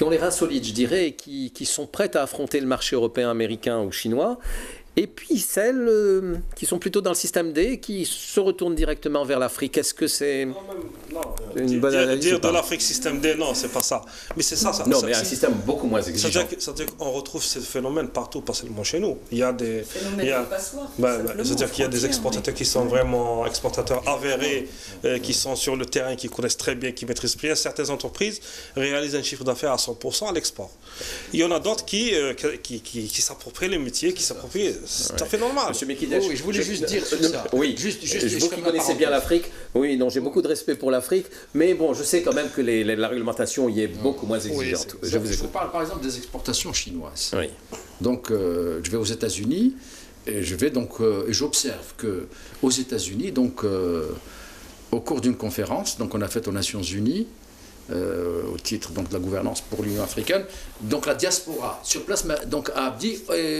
ont les reins solides, je dirais, et qui sont prêtes à affronter le marché européen, américain ou chinois. Et puis celles qui sont plutôt dans le système D, qui se retournent directement vers l'Afrique. Est-ce que c'est une bonne analyse? Dire de l'Afrique système D, non, c'est pas ça. Mais c'est ça. Non, mais un système beaucoup moins exigeant. C'est-à-dire qu'on retrouve ce phénomène partout, pas seulement chez nous. Il y a des... C'est-à-dire qu'il y a des exportateurs qui sont vraiment exportateurs avérés, qui sont sur le terrain, qui connaissent très bien, qui maîtrisent bien. Certaines entreprises réalisent un chiffre d'affaires à 100% à l'export. Il y en a d'autres qui s'approprient les métiers, qui s'approprient... C'est tout à fait normal. Monsieur Mekidesh, je voulais juste dire sur ça. Oui, vous qui connaissez bien l'Afrique, oui, non, j'ai beaucoup de respect pour l'Afrique, mais bon, je sais quand même que la réglementation y est beaucoup moins exigeante. Je vous parle par exemple des exportations chinoises. Oui. Donc, je vais aux États-Unis et j'observe que aux États-Unis, donc au cours d'une conférence, donc on a faite aux Nations Unies. Au titre donc, de la gouvernance pour l'Union africaine, donc la diaspora sur place donc, a dit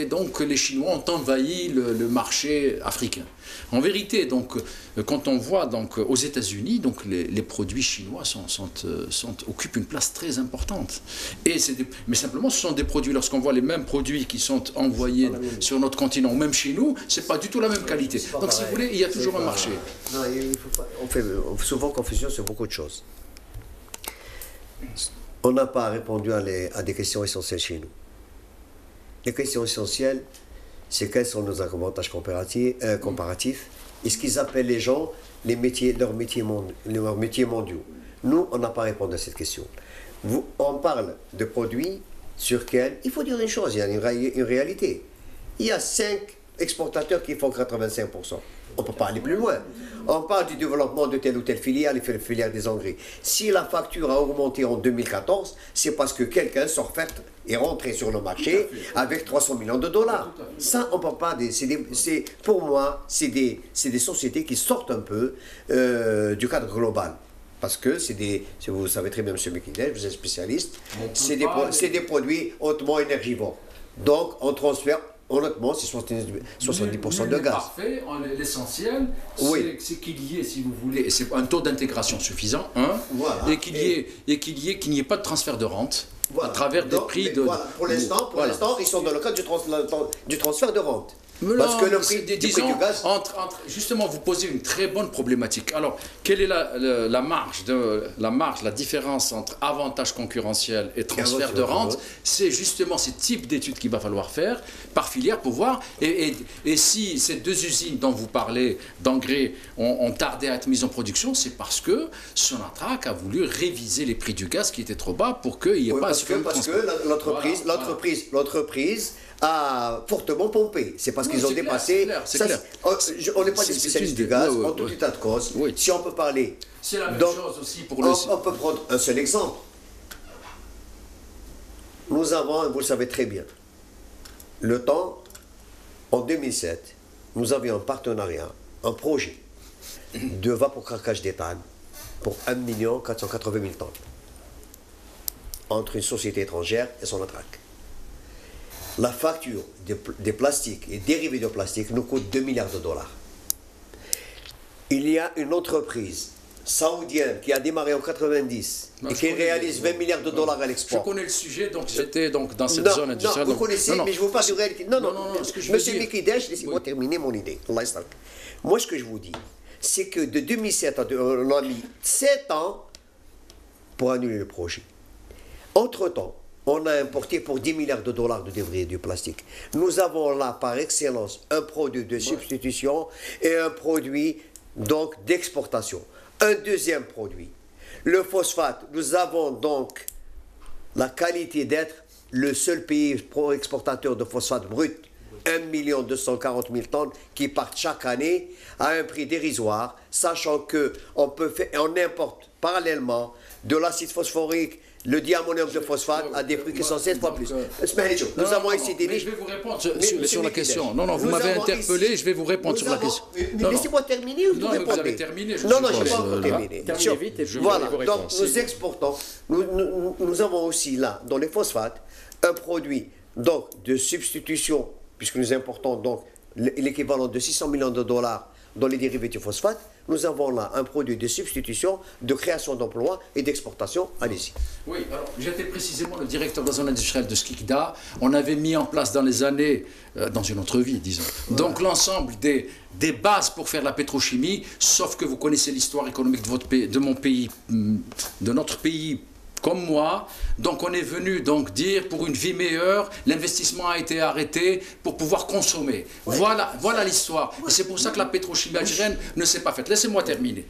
donc, que les Chinois ont envahi le marché africain. En vérité, donc, quand on voit donc, aux États-Unis, donc, les produits chinois occupent une place très importante. Mais simplement, ce sont des produits, lorsqu'on voit les mêmes produits qui sont envoyés sur notre continent, ou même chez nous, ce n'est pas du tout la même qualité. Donc, si vous voulez, il y a toujours un marché. Non, on fait souvent confusion sur beaucoup de choses. On n'a pas répondu à des questions essentielles chez nous. Les questions essentielles, c'est quels sont nos avantages comparatifs et ce qu'ils appellent les gens leurs métiers mondiaux. Nous, on n'a pas répondu à cette question. On parle de produits sur lesquels, il faut dire une chose, il y a une réalité. Il y a 5 exportateurs qui font 85%. On ne peut pas aller plus loin. On parle du développement de telle ou telle filière, les filières des engrais. Si la facture a augmenté en 2014, c'est parce que quelqu'un est rentré sur le marché avec 300 millions de dollars. Ça, on ne peut pas... Pour moi, c'est des sociétés qui sortent un peu du cadre global. Parce que vous savez très bien, M. Mekidesh, vous êtes spécialiste, c'est des produits hautement énergivores. Donc, on transfère... Honnêtement, c'est 70% de gaz. Parfait. L'essentiel, c'est qu'il y ait, si vous voulez, c'est un taux d'intégration suffisant, voilà, et qu'il n'y ait pas de transfert de rente. Voilà. à travers des Donc, prix mais de... voilà, pour l'instant, ils sont dans le cadre du transfert de rente. Mais Parce non, que le prix disons, du gaz... justement, vous posez une très bonne problématique. Alors, quelle est la marge, la différence entre avantage concurrentiel et transfert de rente? C'est justement ce type d'études qu'il va falloir faire par filière pour voir. Et si ces deux usines dont vous parlez d'engrais ont tardé à être mises en production, c'est parce que Sonatrach a voulu réviser les prix du gaz qui étaient trop bas pour qu'il n'y ait pas... Parce que l'entreprise a fortement pompé. C'est parce qu'ils ont dépassé... On n'est pas des spécialistes du gaz, en tout état de cause. Si on peut parler... C'est la même chose aussi pour le... On peut prendre un seul exemple. Nous avons, vous le savez très bien, le temps, en 2007, nous avions un partenariat, un projet de vapocraquage d'éthane pour 1 480 000 tonnes entre une société étrangère et Sonatrach. La facture des plastiques et dérivés de plastique nous coûte 2 milliards de dollars. Il y a une entreprise saoudienne qui a démarré en 90 et qui réalise 20 milliards de dollars à l'export. Je connais le sujet, donc j'étais dans cette zone industrielle. Non, vous connaissez, mais je vous parle de réalité. Non, monsieur Mikidej, laissez-moi terminer mon idée. Moi, ce que je vous dis, c'est que de 2007 à... on a mis 7 ans pour annuler le projet. Entre-temps, on a importé pour 10 milliards de dollars de débris du plastique. Nous avons là, par excellence, un produit de substitution et un produit donc d'exportation. Un deuxième produit, le phosphate. Nous avons donc la qualité d'être le seul pays exportateur de phosphate brut. 1 240 000 tonnes qui partent chaque année à un prix dérisoire, sachant qu'on importe parallèlement de l'acide phosphorique, le diammonium de phosphate à des prix qui sont 7 fois plus. Nous avons ici des... Mais je vais vous répondre sur la question. Non, vous m'avez interpellé, je vais vous répondre sur la question. Laissez-moi terminer ou vous répondez? Vous avez terminé. Non, je n'ai pas encore terminé. Voilà, donc nous exportons, nous avons aussi là, dans les phosphates, un produit donc, de substitution, puisque nous importons donc l'équivalent de 600 millions de dollars dans les dérivés du phosphate. Nous avons là un produit de substitution, de création d'emplois et d'exportation. Allez-y. Oui, alors j'étais précisément le directeur de la zone industrielle de Skikda. On avait mis en place dans les années, dans une autre vie, disons, donc l'ensemble des bases pour faire la pétrochimie, sauf que vous connaissez l'histoire économique de votre pays, de mon pays, de notre pays, comme moi. Donc on est venu donc dire pour une vie meilleure, l'investissement a été arrêté pour pouvoir consommer. Voilà l'histoire. Et c'est pour ça que la pétrochimie algérienne ne s'est pas faite. Laissez-moi terminer.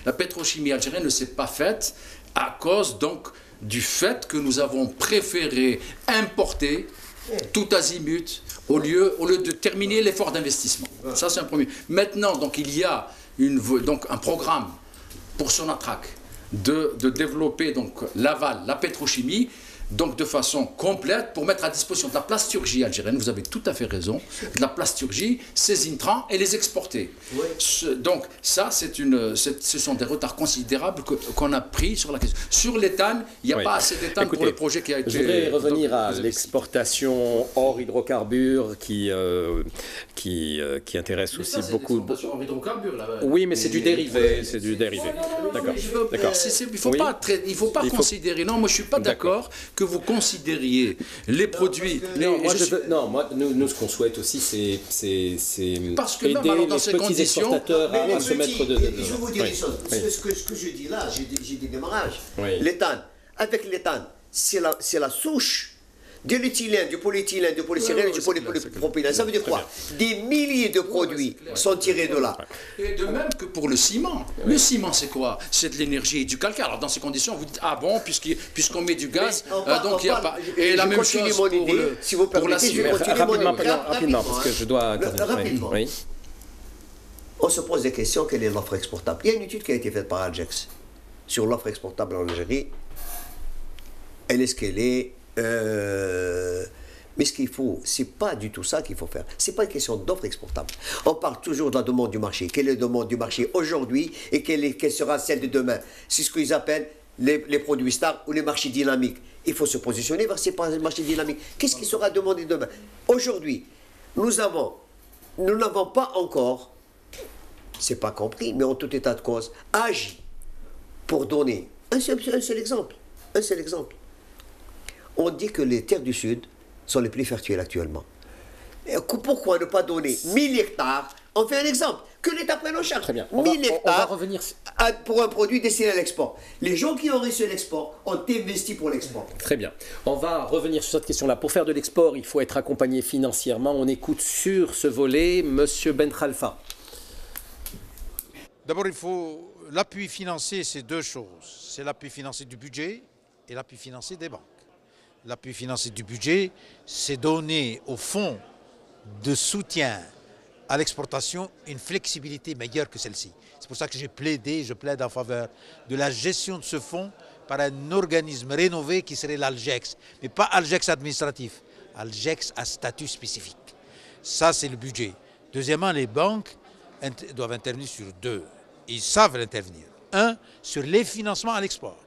La pétrochimie algérienne ne s'est pas faite à cause donc du fait que nous avons préféré importer tout azimut au lieu de terminer l'effort d'investissement. Ça c'est un premier. Maintenant donc il y a un programme pour Sonatrach de développer donc l'aval, la pétrochimie, donc de façon complète pour mettre à disposition de la plasturgie algérienne, vous avez tout à fait raison, de la plasturgie, ses intrants et les exporter. Oui. Donc ça, ce sont des retards considérables qu'on a pris sur la question. Sur l'éthane, il n'y a pas assez d'éthane pour le projet qui a été... Je voudrais revenir à l'exportation hors hydrocarbures qui intéresse aussi beaucoup... L'exportation hors hydrocarbures, là. Oui, mais c'est du dérivé. D'accord. Il ne faut pas considérer... Non, moi je ne suis pas d'accord que vous considériez les produits... Nous, ce qu'on souhaite aussi, c'est aider les petits exportateurs à se mettre de... Je vais vous dire une chose. Ce que je dis là, j'ai des démarrages. L'éthane, avec l'éthane, c'est la souche de l'éthylène, du polyéthylène, du polystyrène, du polypropylène. Ça veut dire quoi? Des milliers de produits sont tirés de là. Et de même que pour le ciment. Le ciment, c'est quoi? C'est de l'énergie et du calcaire. Alors, dans ces conditions, vous dites, ah bon, puisqu'on met du gaz, donc il n'y a pas... Et la même chose pour l'acier. Rapidement, parce que je dois... Rapidement. On se pose des questions, quelle est l'offre exportable? Il y a une étude qui a été faite par Algex sur l'offre exportable en Algérie. Elle est ce qu'elle est. Mais ce qu'il faut, c'est pas du tout ça qu'il faut faire. C'est pas une question d'offre exportable. On parle toujours de la demande du marché. Quelle est la demande du marché aujourd'hui et quelle sera celle de demain? C'est ce qu'ils appellent les produits stars ou les marchés dynamiques. Il faut se positionner vers ces marchés dynamiques. Qu'est-ce qui sera demandé demain? Aujourd'hui, nous n'avons pas encore, c'est pas compris, mais en tout état de cause, agi pour donner un seul exemple. On dit que les terres du Sud sont les plus fertiles actuellement. Et pourquoi ne pas donner 1000 hectares? On fait un exemple, que l'État prenne en charge. Très bien. 1000 hectares on va revenir pour un produit destiné à l'export. Les gens qui ont reçu l'export ont investi pour l'export. Très bien. On va revenir sur cette question-là. Pour faire de l'export, il faut être accompagné financièrement. On écoute sur ce volet M. Ben Khalfa. D'abord, il faut l'appui financier, c'est deux choses. C'est l'appui financier du budget et l'appui financier des banques. L'appui financier du budget, c'est donner au fonds de soutien à l'exportation une flexibilité meilleure que celle-ci. C'est pour ça que je plaide en faveur de la gestion de ce fonds par un organisme rénové qui serait l'Algex, mais pas Algex administratif, Algex à statut spécifique. Ça, c'est le budget. Deuxièmement, les banques doivent intervenir sur deux. Ils savent intervenir. Un, sur les financements à l'export.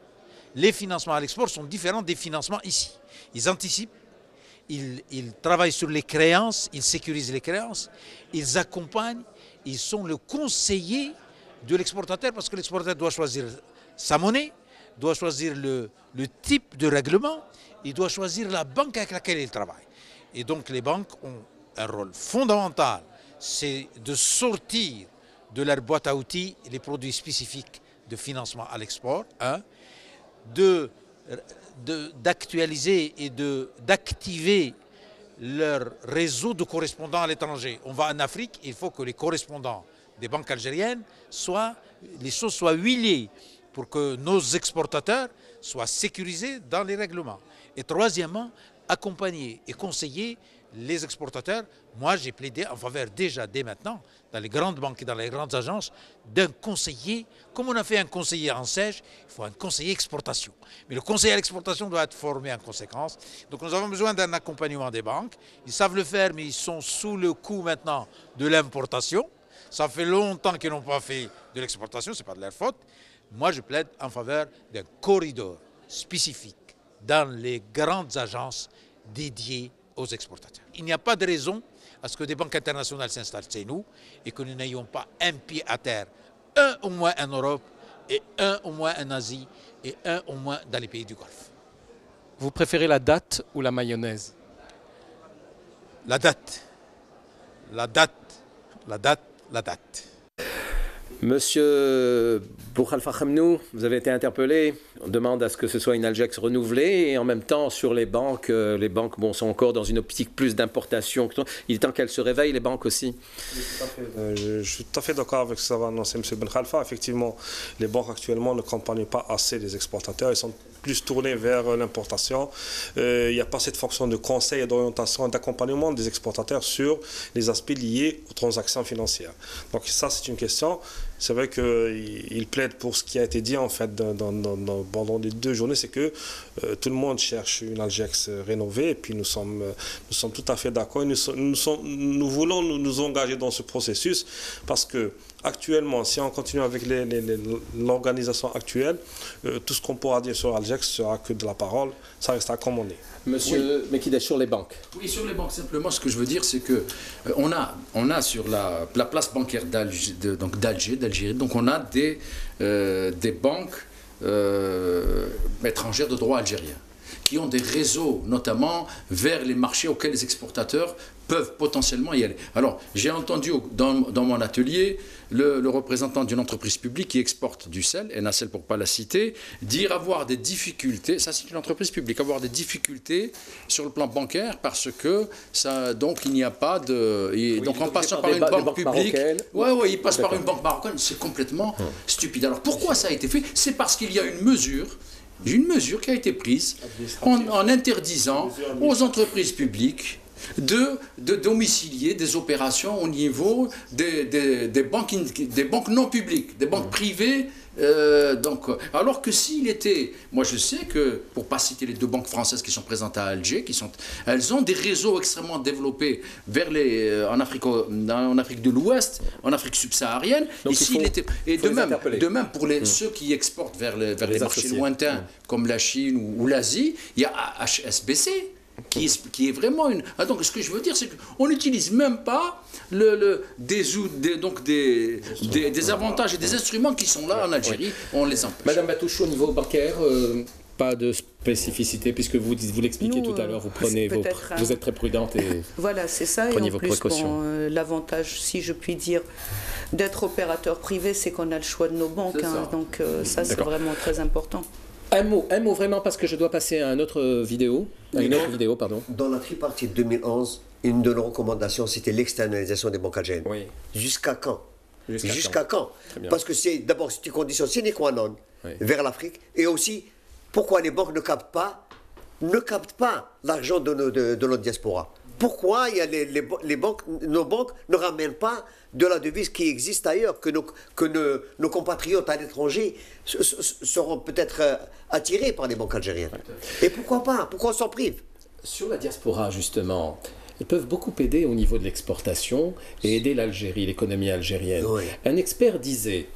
Les financements à l'export sont différents des financements ici. Ils anticipent. Ils travaillent sur les créances, ils sécurisent les créances, ils accompagnent, ils sont le conseiller de l'exportateur parce que l'exportateur doit choisir sa monnaie, doit choisir le type de règlement, il doit choisir la banque avec laquelle il travaille. Et donc les banques ont un rôle fondamental, c'est de sortir de leur boîte à outils les produits spécifiques de financement à l'export, d'actualiser et d'activer leur réseau de correspondants à l'étranger. On va en Afrique, il faut que les correspondants des banques algériennes les choses soient huilées pour que nos exportateurs soient sécurisés dans les règlements. Et troisièmement, accompagner et conseiller les exportateurs. Moi, j'ai plaidé en faveur déjà, dès maintenant, dans les grandes banques et dans les grandes agences, d'un conseiller. Comme on a fait un conseiller en SEJ, il faut un conseiller exportation. Mais le conseiller à l'exportation doit être formé en conséquence. Donc nous avons besoin d'un accompagnement des banques. Ils savent le faire, mais ils sont sous le coup maintenant de l'importation. Ça fait longtemps qu'ils n'ont pas fait de l'exportation, ce n'est pas de leur faute. Moi, je plaide en faveur d'un corridor spécifique dans les grandes agences dédiées aux exportateurs. Il n'y a pas de raison à ce que des banques internationales s'installent chez nous et que nous n'ayons pas un pied à terre, un au moins en Europe et un au moins en Asie et un au moins dans les pays du Golfe. Vous préférez la date ou la mayonnaise? La date. La date. La date. La date. Monsieur Boukhalifa Khamnou, vous avez été interpellé. On demande à ce que ce soit une Algex renouvelée et en même temps sur les banques sont encore dans une optique plus d'importation. Il est temps qu'elles se réveillent, les banques aussi. Oui, tout à fait. Je suis tout à fait d'accord avec ce que va annoncer M. Ben Khalfa. Effectivement, les banques actuellement ne accompagnent pas assez les exportateurs. Ils sont plus tournés vers l'importation. Il n'y a pas cette fonction de conseil et d'orientation et d'accompagnement des exportateurs sur les aspects liés aux transactions financières. Donc ça, c'est une question. C'est vrai qu'il plaide pour ce qui a été dit en fait pendant les 2 journées, c'est que tout le monde cherche une Algex rénovée et puis nous sommes tout à fait d'accord. Nous voulons nous engager dans ce processus parce que actuellement, si on continue avec l'organisation actuelle, tout ce qu'on pourra dire sur Algex sera que de la parole, ça restera comme on est. Monsieur Mekideh, sur les banques. Oui, sur les banques, simplement, ce que je veux dire, c'est que on a sur la place bancaire d'Algérie, donc on a des banques étrangères de droit algérien qui ont des réseaux, notamment vers les marchés auxquels les exportateurs peuvent potentiellement y aller. Alors, j'ai entendu dans mon atelier le représentant d'une entreprise publique qui exporte du sel, Enacel pour ne pas la citer, dire avoir des difficultés, ça c'est une entreprise publique, avoir des difficultés sur le plan bancaire parce que donc il n'y a pas de... donc en passant par une banque publique... Oui, il passe par une banque marocaine, c'est complètement stupide. Alors pourquoi ça a été fait? C'est parce qu'il y a une mesure qui a été prise en interdisant aux entreprises publiques de domicilier des opérations au niveau des banques non publiques, des banques privées. Alors que s'il était... Moi je sais que, pour ne pas citer les 2 banques françaises qui sont présentes à Alger, elles ont des réseaux extrêmement développés en Afrique de l'Ouest, en Afrique subsaharienne. Et de même pour ceux qui exportent vers les marchés lointains comme la Chine ou l'Asie, il y a HSBC. Qui est vraiment une... donc ce que je veux dire, c'est qu'on n'utilise même pas des avantages et des instruments qui sont là en Algérie, on les empêche. Madame Batouche, au niveau bancaire, Pas de spécificité, puisque vous l'expliquez tout à l'heure, vous êtes très prudente et voilà, c'est ça. prenez et en vos plus, précautions. L'avantage, si je puis dire, d'être opérateur privé, c'est qu'on a le choix de nos banques. Donc ça, c'est vraiment très important. Un mot vraiment, parce que je dois passer à une autre vidéo. Dans la tripartite 2011, une de nos recommandations, c'était l'externalisation des banques algériennes. Oui. Jusqu'à quand? Jusqu'à quand? Parce que c'est d'abord une condition sine qua non vers l'Afrique. Et aussi, pourquoi les banques ne captent pas l'argent de notre diaspora? Pourquoi nos banques ne ramènent pas de la devise qui existe ailleurs, que nos compatriotes à l'étranger seront peut-être attirés par les banques algériennes? Et pourquoi pas? Pourquoi on s'en prive? Sur la diaspora, justement, ils peuvent beaucoup aider au niveau de l'exportation et aider l'Algérie, l'économie algérienne. Oui. Un expert disait,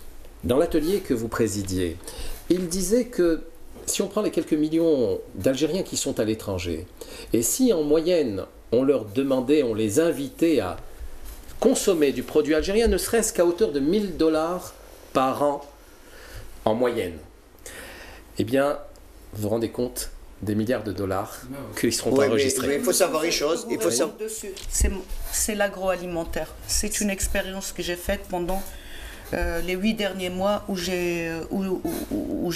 dans l'atelier que vous présidiez, il disait que si on prend les quelques millions d'Algériens qui sont à l'étranger, et si en moyenne on leur demandait, on les invitait à consommer du produit algérien, ne serait-ce qu'à hauteur de 1 000 $ par an en moyenne, eh bien, vous vous rendez compte des milliards de dollars qui seront enregistrés. Mais il faut savoir une chose. C'est l'agroalimentaire. C'est une expérience que j'ai faite pendant les 8 derniers mois où j'ai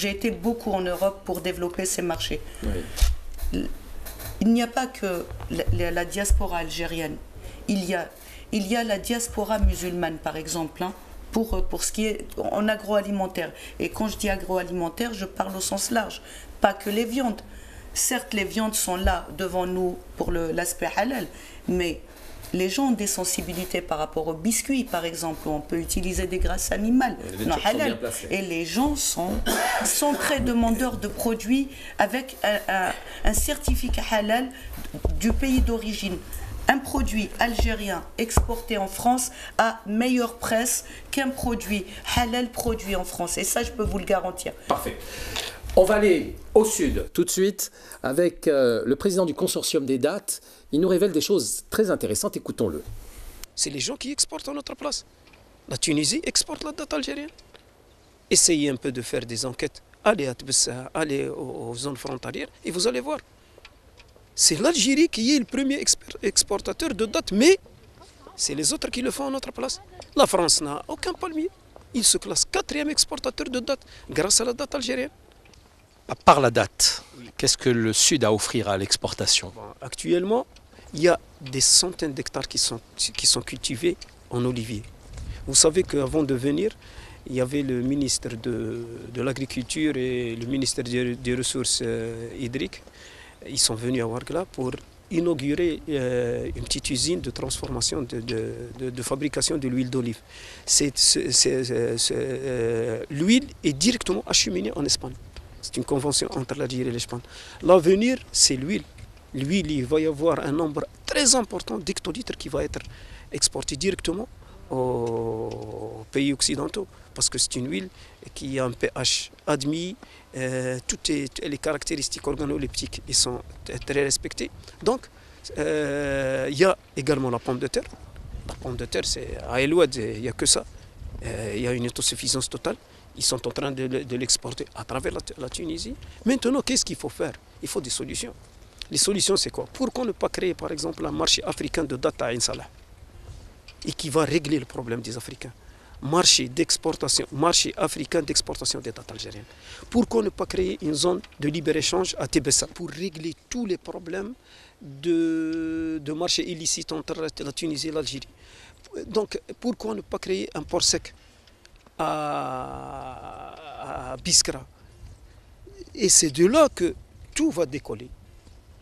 été beaucoup en Europe pour développer ces marchés. Oui. Il n'y a pas que la diaspora algérienne. Il y a la diaspora musulmane, par exemple, pour ce qui est en agroalimentaire. Et quand je dis agroalimentaire, je parle au sens large. Pas que les viandes. Certes, les viandes sont là devant nous pour l'aspect halal, mais les gens ont des sensibilités par rapport aux biscuits, par exemple, où on peut utiliser des graisses animales non halal. Et les gens sont très demandeurs de produits avec un certificat halal du pays d'origine. Un produit algérien exporté en France a meilleure presse qu'un produit halal produit en France. Et ça, je peux vous le garantir. Parfait. On va aller au sud tout de suite avec le président du consortium des dates. Il nous révèle des choses très intéressantes. Écoutons-le. C'est les gens qui exportent à notre place. La Tunisie exporte la date algérienne. Essayez un peu de faire des enquêtes. Allez à Tbessa, allez aux zones frontalières et vous allez voir. C'est l'Algérie qui est le premier exportateur de dates, mais c'est les autres qui le font à notre place. La France n'a aucun palmier. Il se classe 4e exportateur de dates grâce à la date algérienne. À part la date, qu'est-ce que le Sud a à offrir à l'exportation? Actuellement, il y a des centaines d'hectares qui sont cultivés en olivier. Vous savez qu'avant de venir, il y avait le ministre de l'Agriculture et le ministère des Ressources hydriques. Ils sont venus à Ouargla pour inaugurer une petite usine de transformation, de fabrication de l'huile d'olive. L'huile est directement acheminée en Espagne. C'est une convention entre l'Algérie et l'Espagne. L'avenir, c'est l'huile. L'huile, il va y avoir un nombre très important d'hectolitres qui va être exporté directement aux pays occidentaux. Parce que c'est une huile qui a un pH admis, toutes les caractéristiques organoleptiques sont très respectées. Donc, il y a également la pomme de terre. La pomme de terre, c'est à El Oued, il n'y a que ça. Il y a une autosuffisance totale. Ils sont en train de l'exporter à travers la Tunisie. Maintenant, qu'est-ce qu'il faut faire? Il faut des solutions. Les solutions, c'est quoi? Pourquoi ne pas créer, par exemple, un marché africain de date à Ain Salah et qui va régler le problème des Africains? Marché d'exportation, marché africain d'exportation des dates algériennes. Pourquoi ne pas créer une zone de libre-échange à Tébessa pour régler tous les problèmes de marché illicite entre la Tunisie et l'Algérie? Donc, pourquoi ne pas créer un port sec à Biskra? Et c'est de là que tout va décoller.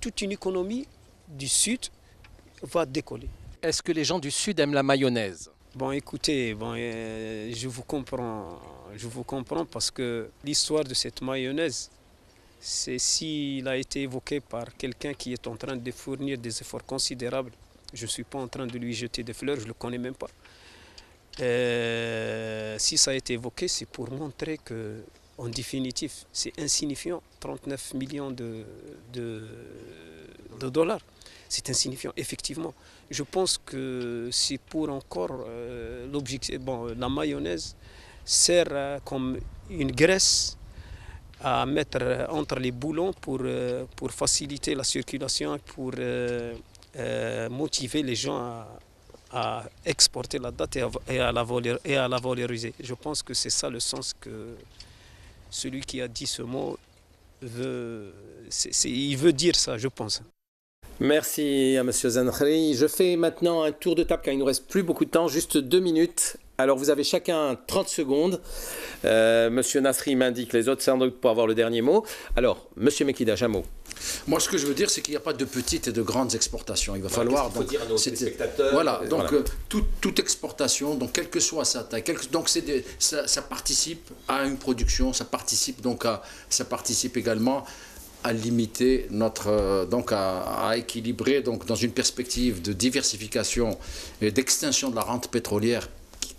Toute une économie du Sud va décoller. Est-ce que les gens du Sud aiment la mayonnaise? Bon, écoutez, je vous comprends parce que l'histoire de cette mayonnaise, c'est s'il a été évoqué par quelqu'un qui est en train de fournir des efforts considérables. Je ne suis pas en train de lui jeter des fleurs, je ne le connais même pas. Si ça a été évoqué, c'est pour montrer que, en définitive, c'est insignifiant, 39 millions de dollars. C'est insignifiant, effectivement. Je pense que c'est pour encore l'objectif. Bon, la mayonnaise sert comme une graisse à mettre entre les boulons pour faciliter la circulation, pour motiver les gens à exporter la date et à la valoriser. Je pense que c'est ça le sens que celui qui a dit ce mot veut. Il veut dire ça, je pense. Merci à M. Zenkhri. Je fais maintenant un tour de table car il ne nous reste plus beaucoup de temps, juste 2 minutes. Alors vous avez chacun 30 secondes. Monsieur Nasri m'indique les autres sans doute pour avoir le dernier mot. Alors, Monsieur Mekidaj, un mot. Moi, ce que je veux dire, c'est qu'il n'y a pas de petites et de grandes exportations. Il va falloir... Il faut dire à nos spectateurs. Voilà, donc toute exportation, donc quelle que soit sa taille, donc ça participe à une production, ça participe également à limiter donc à équilibrer donc dans une perspective de diversification et d'extinction de la rente pétrolière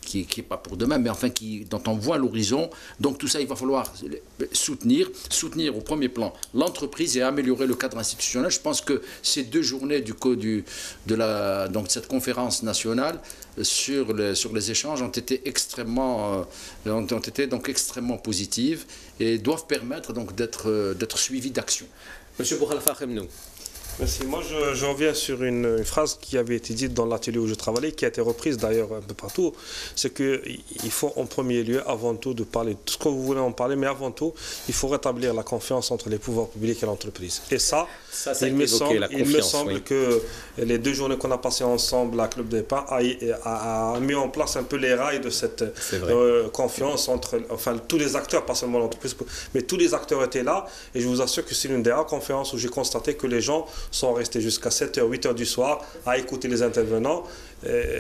qui n'est pas pour demain, mais enfin dont on voit l'horizon. Donc tout ça, il va falloir soutenir au premier plan l'entreprise et améliorer le cadre institutionnel. Je pense que ces 2 journées donc cette conférence nationale sur les échanges ont été extrêmement positives et doivent permettre donc d'être suivis d'action. Monsieur Boukhalifa Khemnou. Merci. Moi, je reviens sur une phrase qui avait été dite dans l'atelier où je travaillais, qui a été reprise d'ailleurs un peu partout. C'est qu'il faut en premier lieu, avant tout, de parler de tout ce que vous voulez en parler, mais avant tout, il faut rétablir la confiance entre les pouvoirs publics et l'entreprise. Et ça il me semble que les 2 journées qu'on a passées ensemble à Club des Pains a mis en place un peu les rails de cette confiance entre tous les acteurs, pas seulement l'entreprise, mais tous les acteurs étaient là. Et je vous assure que c'est l'une des rares conférences où j'ai constaté que les gens sont restés jusqu'à 7h, 8h du soir à écouter les intervenants.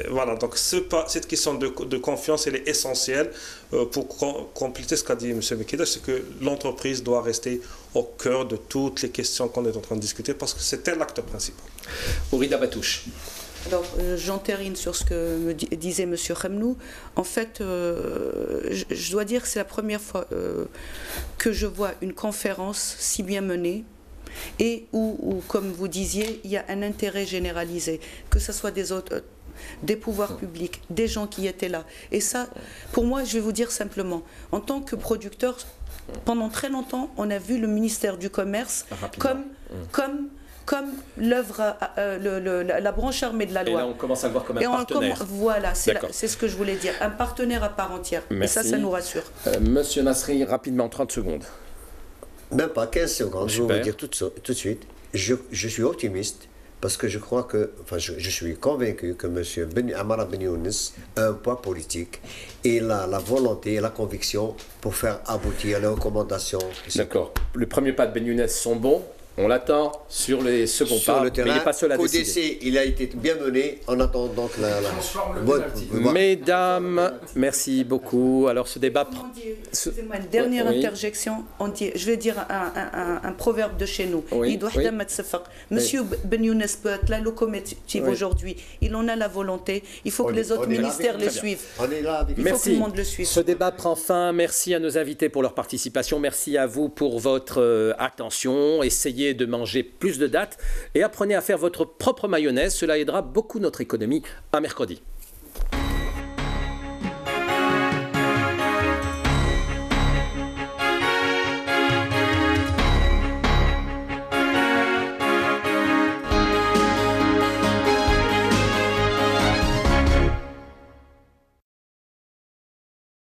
Voilà, donc cette question de confiance, elle est essentielle pour compléter ce qu'a dit M. Mekidaj, c'est que l'entreprise doit rester au cœur de toutes les questions qu'on est en train de discuter parce que c'est elle l'acteur principal. Ourida Batouche. Alors, j'entérine sur ce que me disait M. Khemnou. En fait, je dois dire que c'est la première fois que je vois une conférence si bien menée et où, comme vous disiez, il y a un intérêt généralisé, que ce soit des pouvoirs publics, des gens qui étaient là. Et ça, pour moi, je vais vous dire simplement, en tant que producteur, pendant très longtemps, on a vu le ministère du Commerce comme l'œuvre, la branche armée de la loi. Et là, on commence à le voir comme un partenaire. Voilà, c'est ce que je voulais dire. Un partenaire à part entière. Merci. Et ça nous rassure. Monsieur Nasri, rapidement, 30 secondes. Même pas 15 secondes, je vais vous dire tout de suite. Je suis optimiste parce que je crois que, je suis convaincu que M. Amara Benyounès a un poids politique et la volonté et la conviction pour faire aboutir les recommandations. D'accord. Les premiers pas de Benyounès sont bons. On l'attend sur les seconds pas, le terrain, mais il n'est pas seul à décider. Il a été bien mené, on attend donc Mesdames, merci beaucoup. Alors ce débat... Excusez-moi, une dernière interjection. Je vais dire un proverbe de chez nous. Monsieur Benyounès peut être la locomotive aujourd'hui. Il en a la volonté. Il faut que les autres ministères le suivent. Il faut que tout le monde le suive. Ce débat prend fin. Merci à nos invités pour leur participation. Merci à vous pour votre attention. Essayez de manger plus de dattes et apprenez à faire votre propre mayonnaise. Cela aidera beaucoup notre économie. À mercredi.